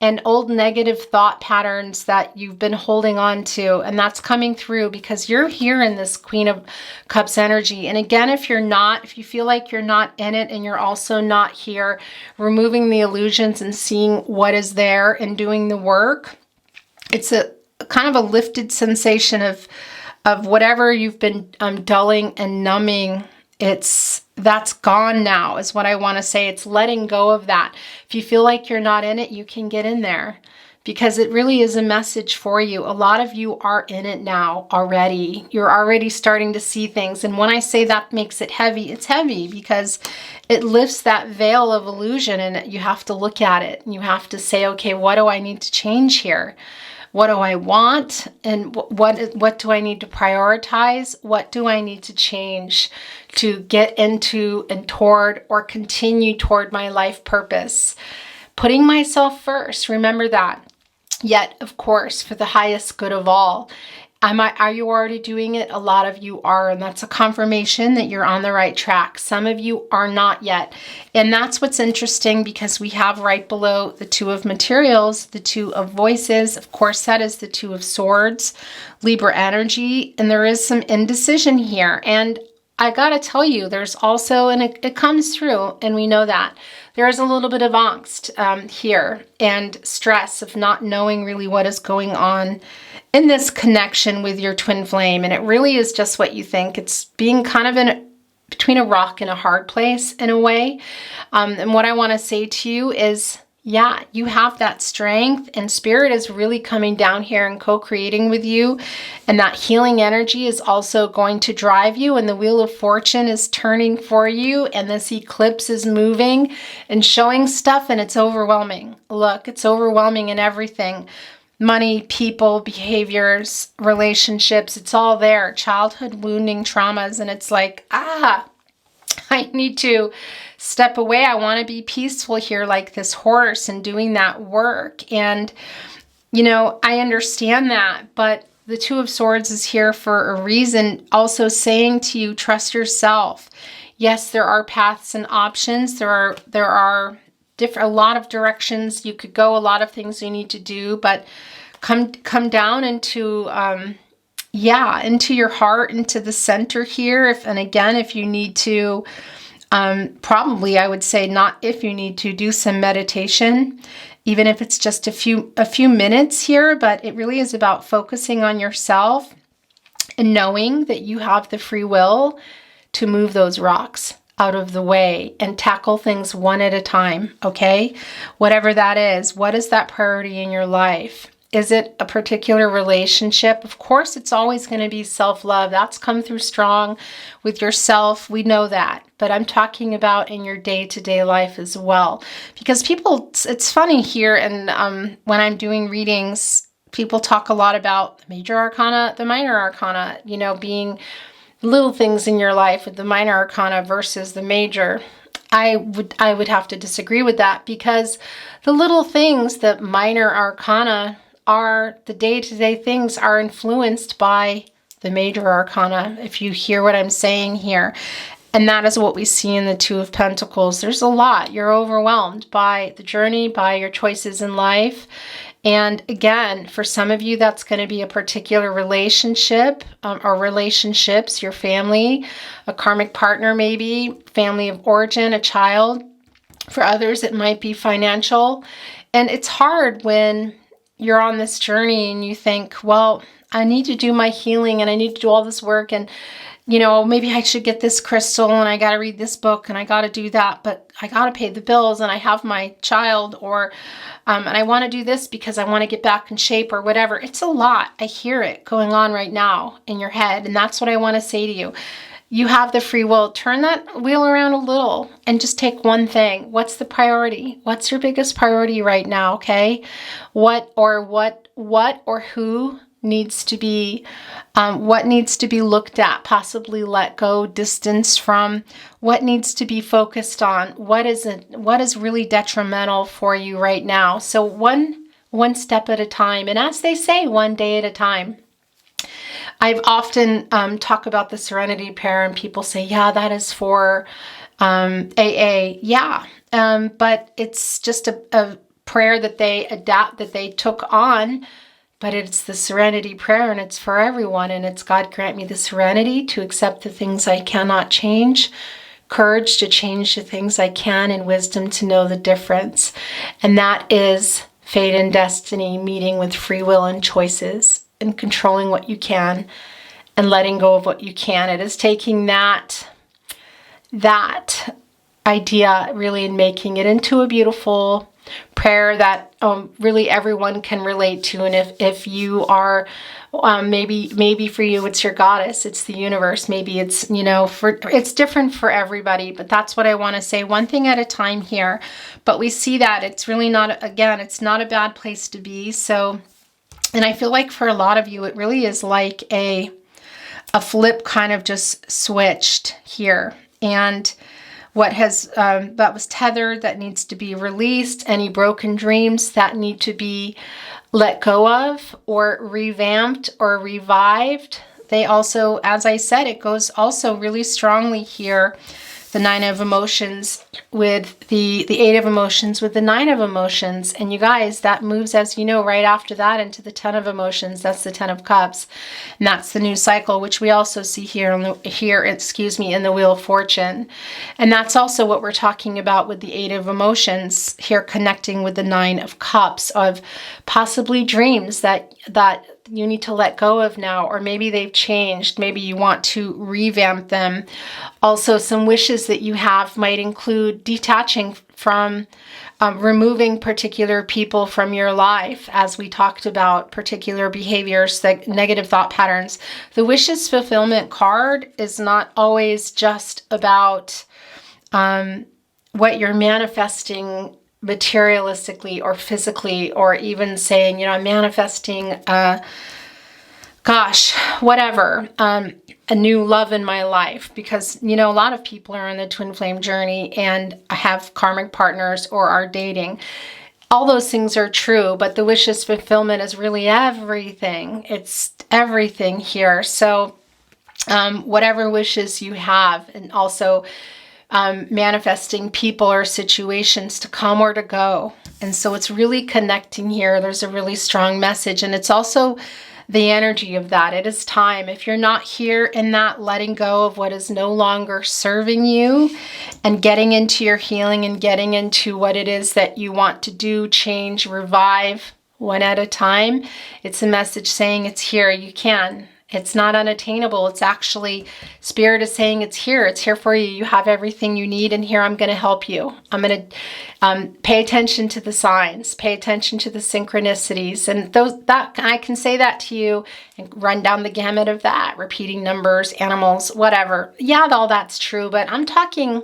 and old negative thought patterns that you've been holding on to. And that's coming through because you're here in this Queen of Cups energy. And again, if you feel like you're not in it and you're also not here, removing the illusions and seeing what is there and doing the work, it's a kind of a lifted sensation of whatever you've been dulling and numbing. That's gone now, is what I want to say. It's letting go of that. If you feel like you're not in it, you can get in there because it really is a message for you. A lot of you are in it now already. You're already starting to see things. And when I say that makes it heavy, it's heavy because it lifts that veil of illusion, and you have to look at it and you have to say, okay, what do I need to change here? What do I want? And what do I need to prioritize? What do I need to change to get into and toward or continue toward my life purpose? Putting myself first, remember that. Yet, of course, for the highest good of all. Are you already doing it? A lot of you are, and that's a confirmation that you're on the right track. Some of you are not yet. And that's what's interesting, because we have right below the Two of Materials, the Two of Voices. Of course, that is the Two of Swords, Libra energy, and there is some indecision here. And I gotta tell you, there's also, and it comes through, and we know that, there is a little bit of angst here and stress of not knowing really what is going on in this connection with your twin flame. And it really is just what you think. It's being kind of between a rock and a hard place in a way. And what I want to say to you is, yeah, you have that strength, and spirit is really coming down here and co-creating with you. And that healing energy is also going to drive you, and the Wheel of Fortune is turning for you, and this eclipse is moving and showing stuff, and it's overwhelming. Look, it's overwhelming in everything. Money, people, behaviors, relationships, it's all there. Childhood wounding traumas, and it's like, I need to step away. I want to be peaceful here like this horse and doing that work. And, you know, I understand that, but the Two of Swords is here for a reason, also saying to you, trust yourself. Yes, there are paths and options. There are a lot of directions you could go, a lot of things you need to do, but come down into into your heart, into the center here. And again, if you need to, probably I would say not if you need to, do some meditation, even if it's just a few minutes here, but it really is about focusing on yourself and knowing that you have the free will to move those rocks out of the way and tackle things one at a time, okay? Whatever that is, what is that priority in your life? Is it a particular relationship? Of course, it's always going to be self-love. That's come through strong with yourself. We know that. But I'm talking about in your day-to-day life as well. Because people, it's funny here, and when I'm doing readings, people talk a lot about the major arcana, the minor arcana, you know, being little things in your life with the minor arcana versus the major. I would have to disagree with that, because the little things, the minor arcana, are the day-to-day things, are influenced by the major arcana, if you hear what I'm saying here. And that is what we see in the Two of Pentacles. There's a lot. You're overwhelmed by the journey, by your choices in life. And again, for some of you, that's going to be a particular relationship or relationships, your family, a karmic partner maybe, family of origin, a child. For others, it might be financial. And it's hard when you're on this journey and you think, well, I need to do my healing and I need to do all this work, and you know, maybe I should get this crystal and I got to read this book and I got to do that, but I got to pay the bills and I have my child, or and I want to do this because I want to get back in shape or whatever. It's a lot. I hear it going on right now in your head, and that's what I want to say to you. you have the free will. Turn that wheel around a little and just take one thing. What's the priority? What's your biggest priority right now? Okay. What or who needs to be, what needs to be looked at, possibly let go, distance from, what needs to be focused on, what is really detrimental for you right now. So one step at a time. And as they say, one day at a time. I've often talk about the Serenity Prayer, and people say, yeah, that is for AA. Yeah, but it's just a prayer that they took on, but it's the Serenity Prayer, and it's for everyone. And it's, God grant me the serenity to accept the things I cannot change, courage to change the things I can, and wisdom to know the difference. And that is fate and destiny meeting with free will and choices, and controlling what you can and letting go of what you can. It is taking that idea really and making it into a beautiful prayer that really everyone can relate to. And if you are, maybe for you it's your goddess, it's the universe, maybe it's, it's different for everybody, but that's what I want to say, one thing at a time here. But we see that it's really not, again, it's not a bad place to be. So, and I feel like for a lot of you, it really is like a flip kind of just switched here. And what has, that was tethered, that needs to be released, any broken dreams that need to be let go of or revamped or revived. They also, as I said, it goes also really strongly here, the Nine of Emotions with the Eight of Emotions with the Nine of Emotions. And you guys, that moves, as you know, right after that into the Ten of Emotions. That's the Ten of Cups. And that's the new cycle, which we also see here in the Wheel of Fortune. And that's also what we're talking about with the Eight of Emotions here, connecting with the Nine of Cups, of possibly dreams that you need to let go of now, or maybe they've changed. Maybe you want to revamp them. Also, some wishes that you have might include detaching from, removing particular people from your life, as we talked about, particular behaviors, like negative thought patterns. The wishes fulfillment card is not always just about what you're manifesting materialistically or physically, or even saying, I'm manifesting, whatever, a new love in my life, because, a lot of people are on the twin flame journey and have karmic partners or are dating. All those things are true, but the wishes fulfillment is really everything. It's everything here. So, whatever wishes you have, and also manifesting people or situations to come or to go. And so it's really connecting here. There's a really strong message, and it's also the energy of that. It is time. If you're not here in that letting go of what is no longer serving you, and getting into your healing and getting into what it is that you want to do, change, revive, one at a time, it's a message saying it's here. You can. It's not unattainable. It's actually, Spirit is saying it's here. It's here for you. You have everything you need, and here I'm going to help you. I'm going to pay attention to the signs, pay attention to the synchronicities, and that I can say that to you and run down the gamut of that, repeating numbers, animals, whatever. Yeah, all that's true, but I'm talking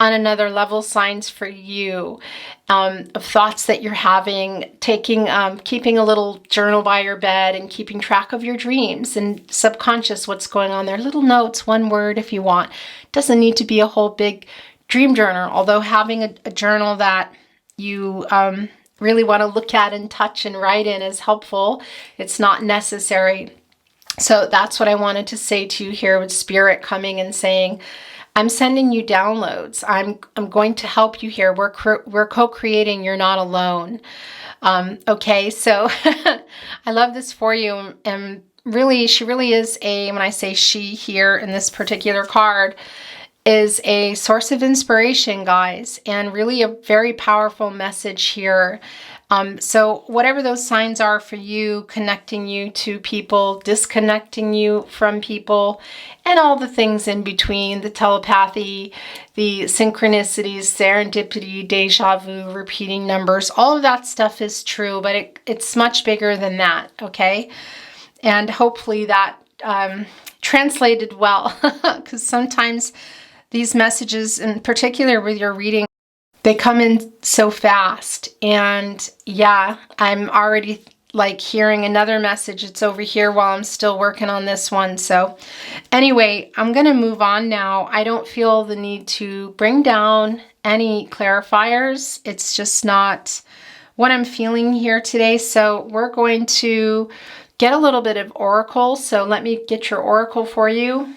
on another level, signs for you, of thoughts that you're having, keeping a little journal by your bed and keeping track of your dreams and subconscious, what's going on there. Little notes, one word if you want. Doesn't need to be a whole big dream journal, although having a journal that you really want to look at and touch and write in is helpful. It's not necessary. So that's what I wanted to say to you here, with Spirit coming and saying, I'm sending you downloads. I'm going to help you here. We're co-creating. You're not alone. Okay, so I love this for you. And really, she really is when I say she here in this particular card, is a source of inspiration, guys, and really a very powerful message here. So whatever those signs are for you, connecting you to people, disconnecting you from people, and all the things in between, the telepathy, the synchronicities, serendipity, deja vu, repeating numbers, all of that stuff is true, but it's much bigger than that, okay? And hopefully that translated well, because sometimes these messages, in particular with your reading, they come in so fast. And yeah, I'm already like hearing another message. It's over here while I'm still working on this one. So anyway, I'm going to move on now. I don't feel the need to bring down any clarifiers. It's just not what I'm feeling here today. So we're going to get a little bit of oracle. So let me get your oracle for you.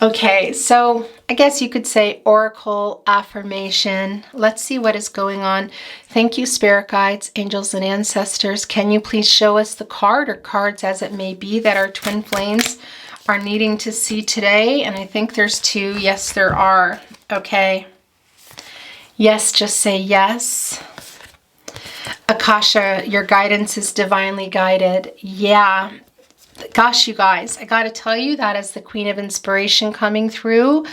Okay, so I guess you could say oracle affirmation. Let's see what is going on. Thank you, spirit guides, angels, and ancestors. Can you please show us the card or cards as it may be that our twin flames are needing to see today? And I think there's two. Yes, there are. Okay. Yes, just say yes. Akasha, your guidance is divinely guided. Yeah. Gosh, you guys, I got to tell you, that is the Queen of Inspiration coming through.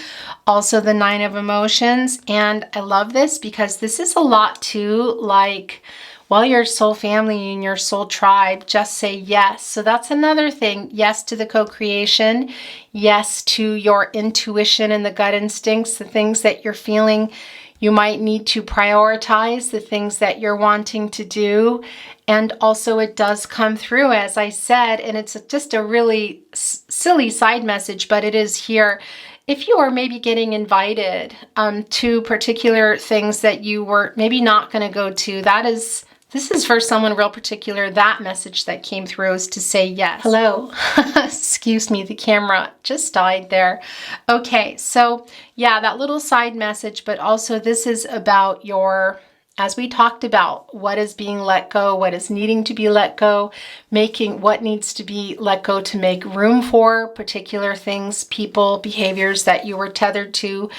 Also the Nine of Emotions. And I love this because this is a lot too, like, well, your soul family and your soul tribe, just say yes. So that's another thing. Yes to the co-creation. Yes to your intuition and the gut instincts, the things that you're feeling. You might need to prioritize the things that you're wanting to do. And also it does come through, as I said, and it's just a really silly side message, but it is here. If you are maybe getting invited to particular things that you were maybe not going to go to, this is for someone real particular. That message that came through is to say yes. Hello. Excuse me, the camera just died there. Okay, so yeah, that little side message, but also this is about your, as we talked about, what is being let go, what is needing to be let go, making what needs to be let go to make room for particular things, people, behaviors that you were tethered to,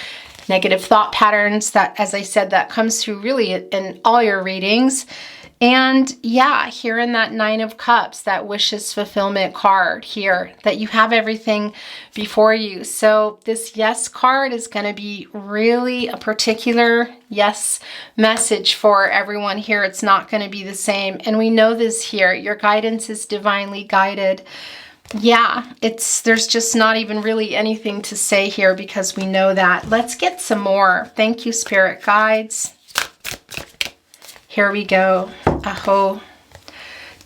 negative thought patterns that, as I said, that comes through really in all your readings. And yeah, here in that Nine of Cups, that wishes fulfillment card here, that you have everything before you. So this yes card is going to be really a particular yes message for everyone here. It's not going to be the same. And we know this here. Your guidance is divinely guided. Yeah, there's just not even really anything to say here because we know that. Let's get some more. Thank you, spirit guides. Here we go. Aho.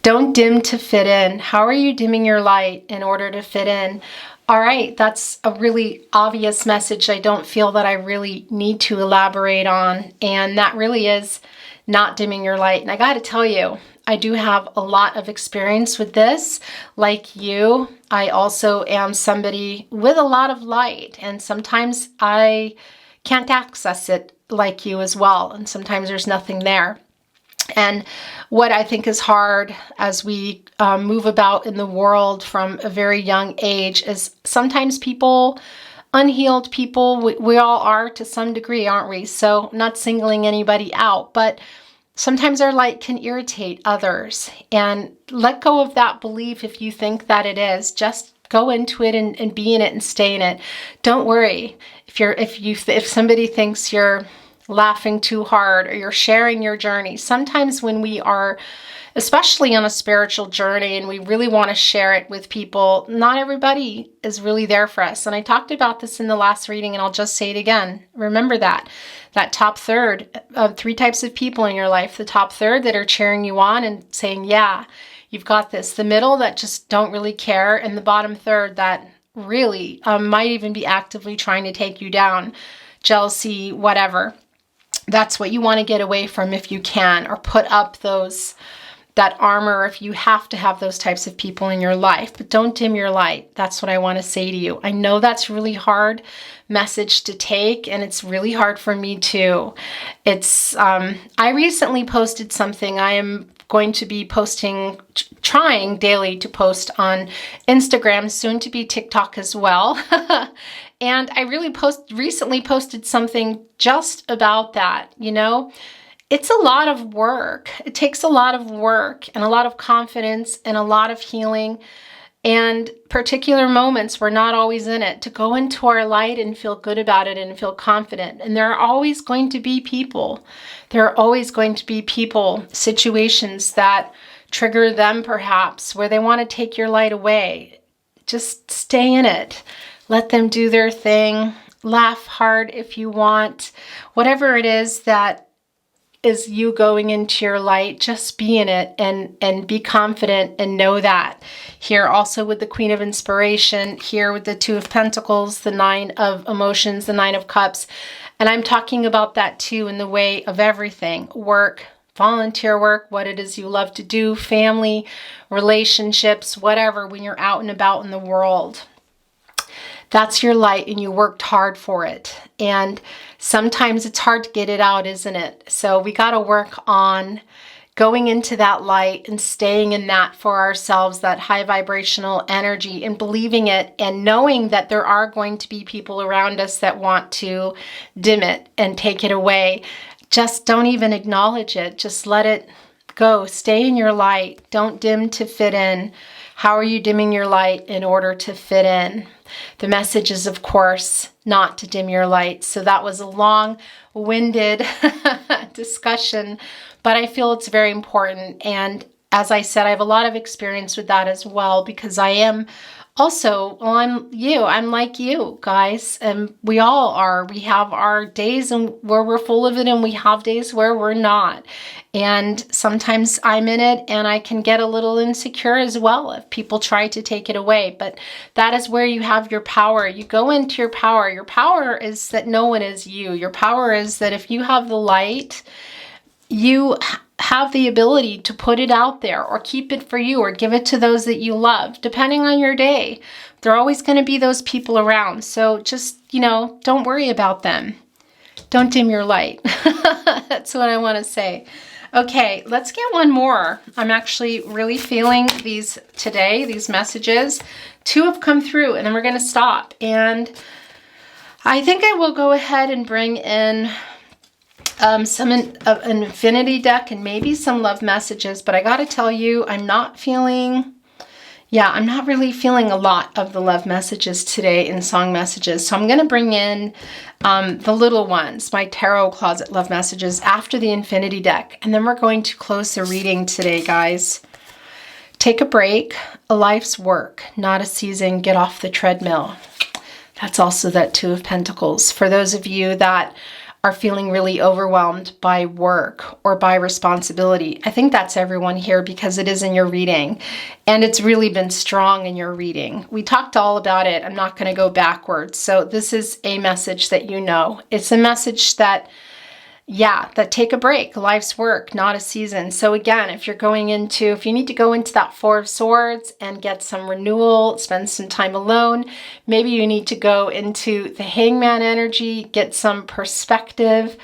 Don't dim to fit in. How are you dimming your light in order to fit in? All right, that's a really obvious message. I don't feel that I really need to elaborate on. And that really is not dimming your light. And I got to tell you, I do have a lot of experience with this. Like you, I also am somebody with a lot of light. And sometimes I can't access it like you as well. And sometimes there's nothing there. And what I think is hard as we move about in the world from a very young age is sometimes people, unhealed people, we all are to some degree, aren't we? So not singling anybody out, but sometimes our light can irritate others. And let go of that belief if you think that it is. Just go into it and be in it and stay in it. Don't worry if somebody thinks you're laughing too hard or you're sharing your journey. Sometimes when we are, especially on a spiritual journey, and we really want to share it with people, not everybody is really there for us. And I talked about this in the last reading, and I'll just say it again. Remember that top third of 3 types of people in your life, the top third that are cheering you on and saying, yeah, you've got this. The middle that just don't really care, and the bottom third that really might even be actively trying to take you down, jealousy, whatever. That's what you want to get away from if you can, or put up that armor if you have to have those types of people in your life. But don't dim your light. That's what I want to say to you. I know that's really hard message to take, and it's really hard for me too. I recently posted something. I am going to be trying daily to post on Instagram, soon to be TikTok as well. And I really recently posted something just about that. You know, it's a lot of work. It takes a lot of work and a lot of confidence and a lot of healing. And particular moments, we're not always in it, to go into our light and feel good about it and feel confident. And there are always going to be people. There are always going to be people, situations that trigger them perhaps, where they want to take your light away. Just stay in it. Let them do their thing. Laugh hard if you want. Whatever it is that is you going into your light, just be in it and be confident and know that. Here also with the Queen of Inspiration, here with the Two of Pentacles, the Nine of Emotions, the Nine of Cups. And I'm talking about that too in the way of everything. Work, volunteer work, what it is you love to do, family, relationships, whatever, when you're out and about in the world. That's your light and you worked hard for it. And sometimes it's hard to get it out, isn't it? So we got to work on going into that light and staying in that for ourselves, that high vibrational energy, and believing it and knowing that there are going to be people around us that want to dim it and take it away. Just don't even acknowledge it. Just let it go. Stay in your light. Don't dim to fit in. How are you dimming your light in order to fit in? The message is, of course, not to dim your light. So that was a long-winded discussion, but I feel it's very important. And as I said, I have a lot of experience with that as well, because I am also, well, I'm like you guys, and we all are. We have our days where we're full of it, and we have days where we're not. And sometimes I'm in it and I can get a little insecure as well if people try to take it away. But that is where you have your power. You go into your power. Your power is that no one is you. Your power is that if you have the light, you have the ability to put it out there or keep it for you or give it to those that you love, depending on your day. There are always going to be those people around. So just, don't worry about them. Don't dim your light. That's what I want to say. Okay, let's get one more. I'm actually really feeling these today, these messages. Two have come through, and then we're going to stop. And I think I will go ahead and bring in an infinity deck and maybe some love messages. But I got to tell you, I'm not really feeling a lot of the love messages today in song messages. So I'm going to bring in the little ones, my tarot closet love messages after the infinity deck. And then we're going to close the reading today, guys. Take a break. A life's work, not a season. Get off the treadmill. That's also that Two of Pentacles. For those of you that are feeling really overwhelmed by work or by responsibility. I think that's everyone here because it is in your reading and it's really been strong in your reading. We talked all about it. I'm not going to go backwards. So this is a message that It's a message that take a break. Life's work, not a season. So again, if you need to go into that Four of Swords and get some renewal, spend some time alone, maybe you need to go into the Hangman energy, get some perspective.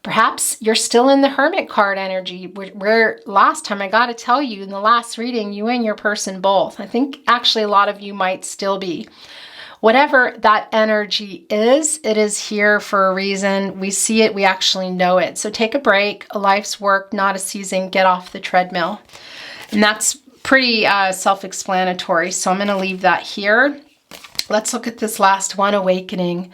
Perhaps you're still in the Hermit card energy, where last time, I got to tell you, in the last reading, you and your person both. I think actually a lot of you might still be. Whatever that energy is, it is here for a reason. We see it, we actually know it. So take a break, a life's work, not a season, get off the treadmill. And that's pretty self-explanatory. So I'm going to leave that here. Let's look at this last one, awakening.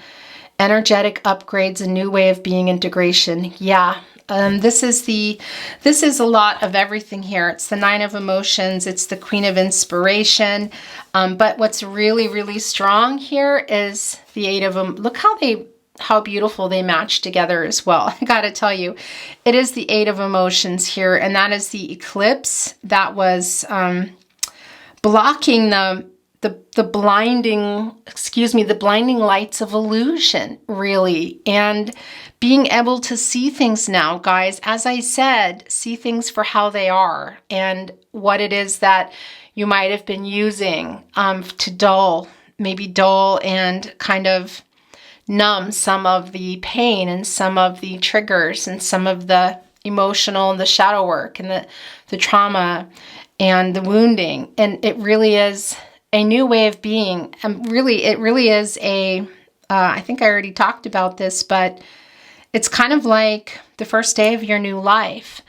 Energetic upgrades, a new way of being, integration. Yeah. This is a lot of everything here. It's the Nine of Emotions. It's the Queen of Inspiration. But what's really, really strong here is the Eight of them. Look how beautiful they match together as well. I got to tell you, it is the Eight of Emotions here. And that is the eclipse that was blocking the blinding lights of illusion, really. And being able to see things now, guys, as I said, see things for how they are and what it is that you might have been using to dull and kind of numb some of the pain and some of the triggers and some of the emotional and the shadow work and the trauma and the wounding. And it really is a new way of being. It really is I think I already talked about this, but it's kind of like the first day of your new life.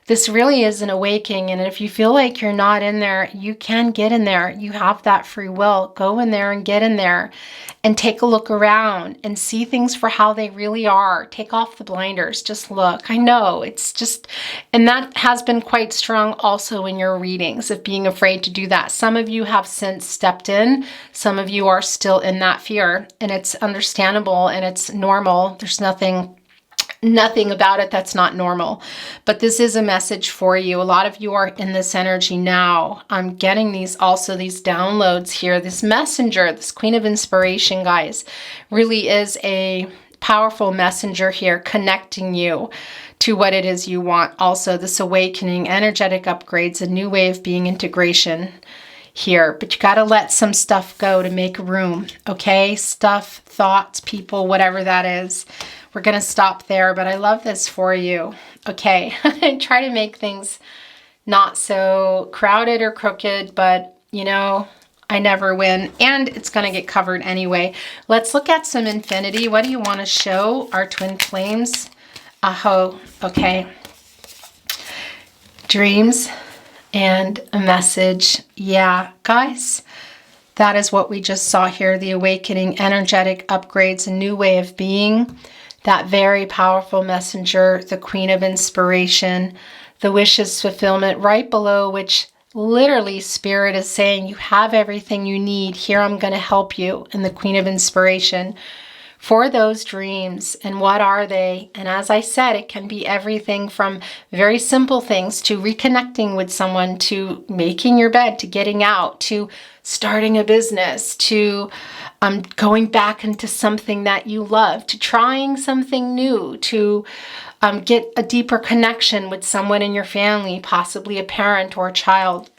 this really is an awakening. And if you feel like you're not in there, you can get in there. You have that free will. Go in there and get in there and take a look around and see things for how they really are. Take off the blinders. Just look. I know it's just, and that has been quite strong also in your readings of being afraid to do that. Some of you have since stepped in. Some of you are still in that fear, and it's understandable and it's normal. There's nothing about it that's not normal. But this is a message for you. A lot of you are in this energy now. I'm getting these downloads here. This messenger, this Queen of Inspiration, guys, really is a powerful messenger here, connecting you to what it is you want. Also, this awakening, energetic upgrades, a new way of being, integration here. But you got to let some stuff go to make room, okay? Stuff, thoughts, people, whatever that is. We're going to stop there, but I love this for you. Okay, try to make things not so crowded or crooked, but you know, I never win, and it's going to get covered anyway. Let's look at some infinity. What do you want to show our twin flames? Aho, okay. Dreams and a message. Yeah, guys, that is what we just saw here. The awakening, energetic upgrades, a new way of being. That very powerful messenger, the Queen of Inspiration, the wishes fulfillment right below, which literally Spirit is saying, you have everything you need. Here, I'm going to help you. And the Queen of Inspiration for those dreams. And what are they? And as I said, it can be everything from very simple things to reconnecting with someone, to making your bed, to getting out, to starting a business, to going back into something that you love, to trying something new, to get a deeper connection with someone in your family, possibly a parent or a child.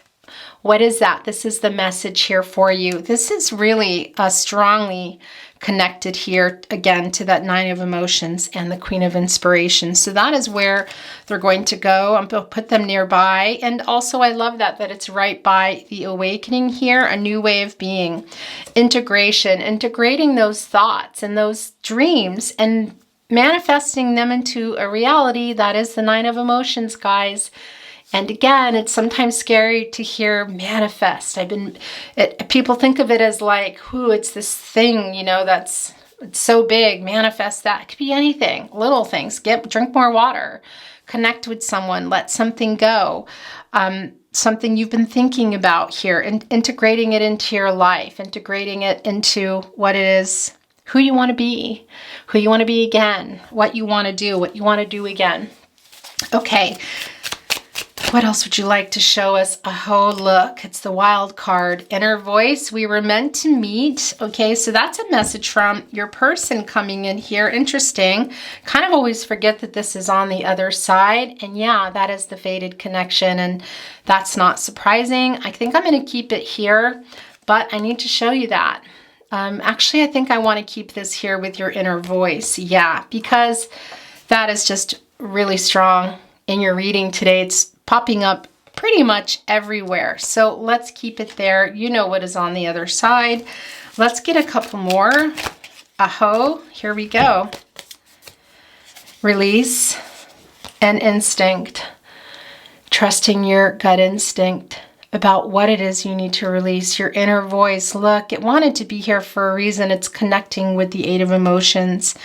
What is that? This is the message here for you. This is really strongly connected here again to that Nine of Emotions and the Queen of Inspiration. So that is where they're going to go. I'm going to put them nearby. And also I love that it's right by the awakening here, a new way of being, integration, integrating those thoughts and those dreams and manifesting them into a reality. That is the Nine of Emotions, guys. And again, it's sometimes scary to hear manifest. People think of it as like, it's this thing, you know, it's so big, manifest that. It could be anything, little things. Drink more water, connect with someone, let something go. Something you've been thinking about here, and integrating it into your life, integrating it into what it is, who you want to be again, what you want to do again. Okay. What else would you like to show us? Oh, look, it's the wild card. Inner voice, we were meant to meet. Okay, so that's a message from your person coming in here. Interesting. Kind of always forget that this is on the other side. And yeah, that is the fated connection. And that's not surprising. I think I'm going to keep it here, but I need to show you that. Actually, I think I want to keep this here with your inner voice. Yeah, because that is just really strong in your reading today. It's popping up pretty much everywhere. So let's keep it there. You know what is on the other side. Let's get a couple more. Aho, here we go. Release and instinct. Trusting your gut instinct about what it is you need to release. Your inner voice. Look, it wanted to be here for a reason. It's connecting with the Eight of Emotions,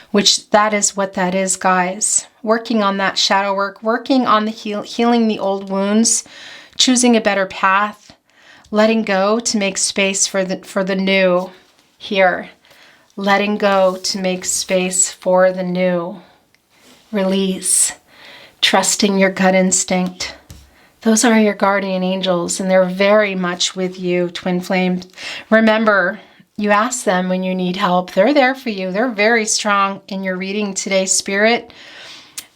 which that is what that is, guys. Working on that shadow work, working on the healing the old wounds, choosing a better path, letting go to make space for the new here. Letting go to make space for the new. Release. Trusting your gut instinct. Those are your guardian angels, and they're very much with you, twin flames. Remember, you ask them when you need help. They're there for you. They're very strong in your reading today, Spirit.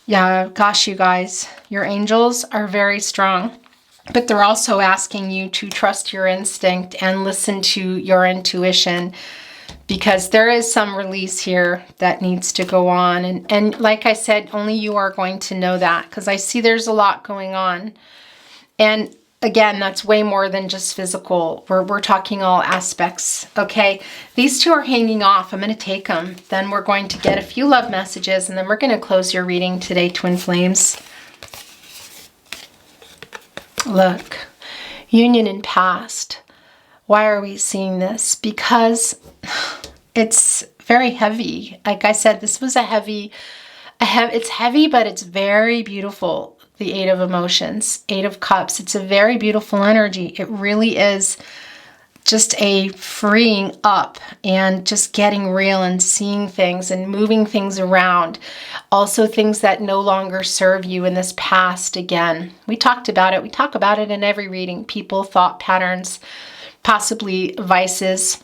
Yeah, gosh, you guys, your angels are very strong, but they're also asking you to trust your instinct and listen to your intuition, because there is some release here that needs to go on. And like I said, only you are going to know that, because I see there's a lot going on. And again, that's way more than just physical. We're talking all aspects, okay? These two are hanging off. I'm going to take them. Then we're going to get a few love messages, and then we're going to close your reading today, twin flames. Look, union in past. Why are we seeing this? Because it's very heavy. Like I said, this was it's heavy, but it's very beautiful. The Eight of Emotions, Eight of Cups. It's a very beautiful energy. It really is just a freeing up and just getting real and seeing things and moving things around. Also things that no longer serve you in this past again. We talked about it. We talk about it in every reading. People, thought patterns, possibly vices,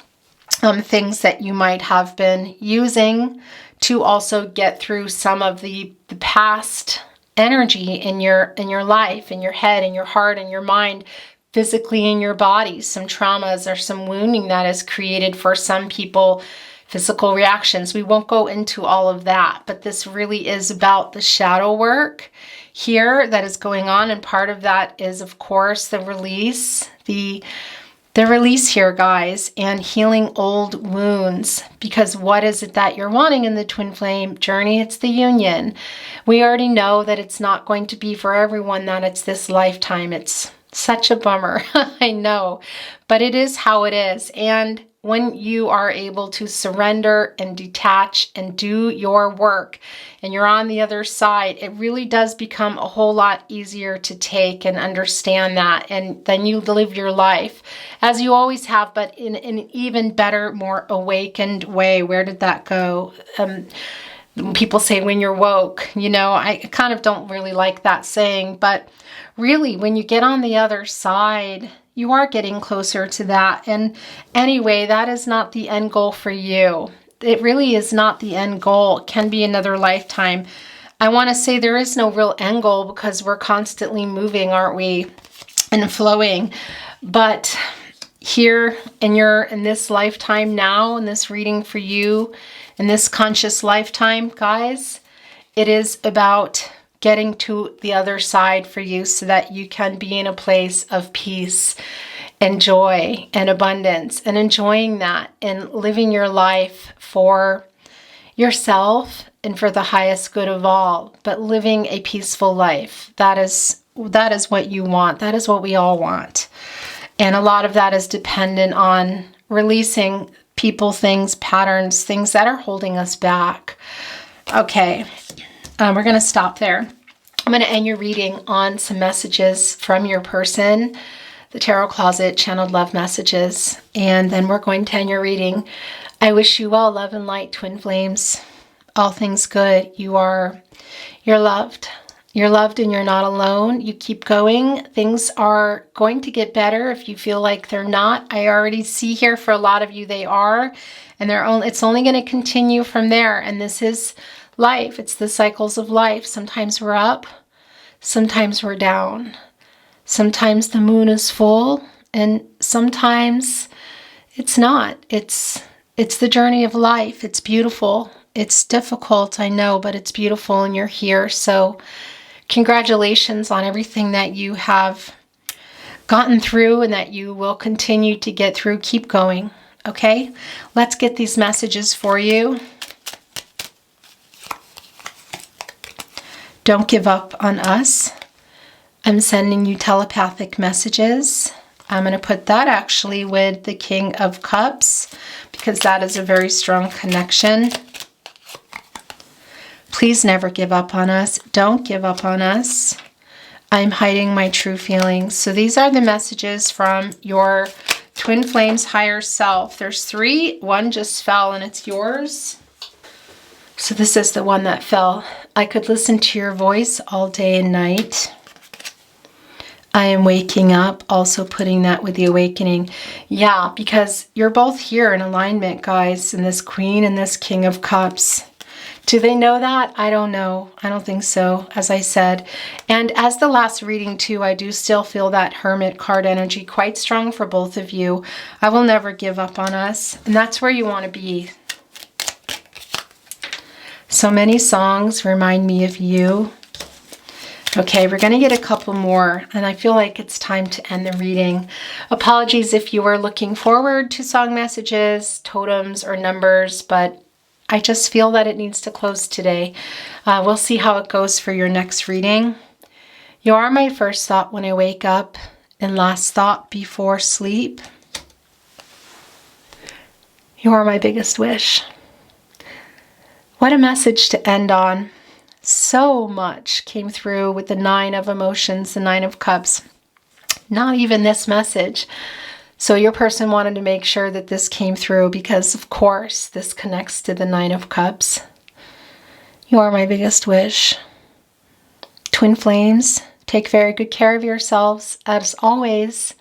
things that you might have been using to also get through some of the past energy in your life, in your head, in your heart, in your mind, physically in your body, some traumas or some wounding that is created for some people, physical reactions. We won't go into all of that, but this really is about the shadow work here that is going on, and part of that is, of course, the release, the release here, guys, and healing old wounds. Because what is it that you're wanting in the twin flame journey? It's the union. We already know that it's not going to be for everyone, that it's this lifetime. It's such a bummer. I know, but it is how it is. And when you are able to surrender and detach and do your work and you're on the other side, it really does become a whole lot easier to take and understand that. And then you live your life as you always have, but in an even better, more awakened way. Where did that go? People say when you're woke, you know, I kind of don't really like that saying, but really when you get on the other side, you are getting closer to that. And anyway, that is not the end goal for you. It really is not the end goal. It can be another lifetime. I want to say there is no real end goal because we're constantly moving, aren't we? And flowing. But here in this lifetime now, in this reading for you, in this conscious lifetime, guys, it is about getting to the other side for you so that you can be in a place of peace and joy and abundance, and enjoying that and living your life for yourself and for the highest good of all, but living a peaceful life. That is what you want. That is what we all want. And a lot of that is dependent on releasing people, things, patterns, things that are holding us back. Okay. We're going to stop there. I'm going to end your reading on some messages from your person, the Tarot Closet channeled love messages, and then we're going to end your reading. I wish you well, love and light, twin flames, all things good. You're loved. You're loved and you're not alone. You keep going. Things are going to get better if you feel like they're not. I already see here for a lot of you they are, and it's only going to continue from there. And this is life. It's the cycles of life. Sometimes we're up, sometimes we're down. Sometimes the moon is full, and sometimes it's not. It's the journey of life. It's beautiful. It's difficult, I know, but it's beautiful, and you're here. So congratulations on everything that you have gotten through and that you will continue to get through. Keep going. Okay? Let's get these messages for you. Don't give up on us. I'm sending you telepathic messages. I'm going to put that actually with the King of Cups because that is a very strong connection. Please never give up on us. Don't give up on us. I'm hiding my true feelings. So these are the messages from your twin flames higher self. There's 3. One just fell and it's yours. So this is the one that fell. I could listen to your voice all day and night. I am waking up, also putting that with the awakening. Yeah, because you're both here in alignment, guys, in this Queen and this King of Cups. Do they know that? I don't know. I don't think so, as I said. And as the last reading too, I do still feel that Hermit card energy quite strong for both of you. I will never give up on us. And that's where you want to be. So many songs remind me of you. Okay, we're going to get a couple more, and I feel like it's time to end the reading. Apologies if you were looking forward to song messages, totems, or numbers, but I just feel that it needs to close today. We'll see how it goes for your next reading. You are my first thought when I wake up and last thought before sleep. You are my biggest wish. What a message to end on. So much came through with the 9 of emotions, the 9 of cups. Not even this message. So your person wanted to make sure that this came through because, of course, this connects to the 9 of cups. You are my biggest wish. Twin flames, take very good care of yourselves. As always,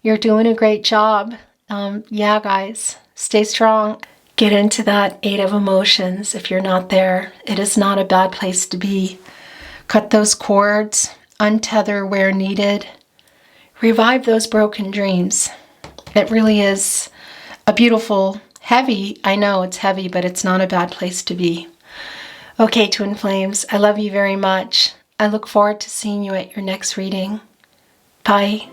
you're doing a great job. Yeah, guys, stay strong. Get into that 8 of emotions if you're not there. It is not a bad place to be. Cut those cords, untether where needed. Revive those broken dreams. It really is a beautiful, heavy, I know it's heavy, but it's not a bad place to be. Okay, Twin Flames, I love you very much. I look forward to seeing you at your next reading. Bye.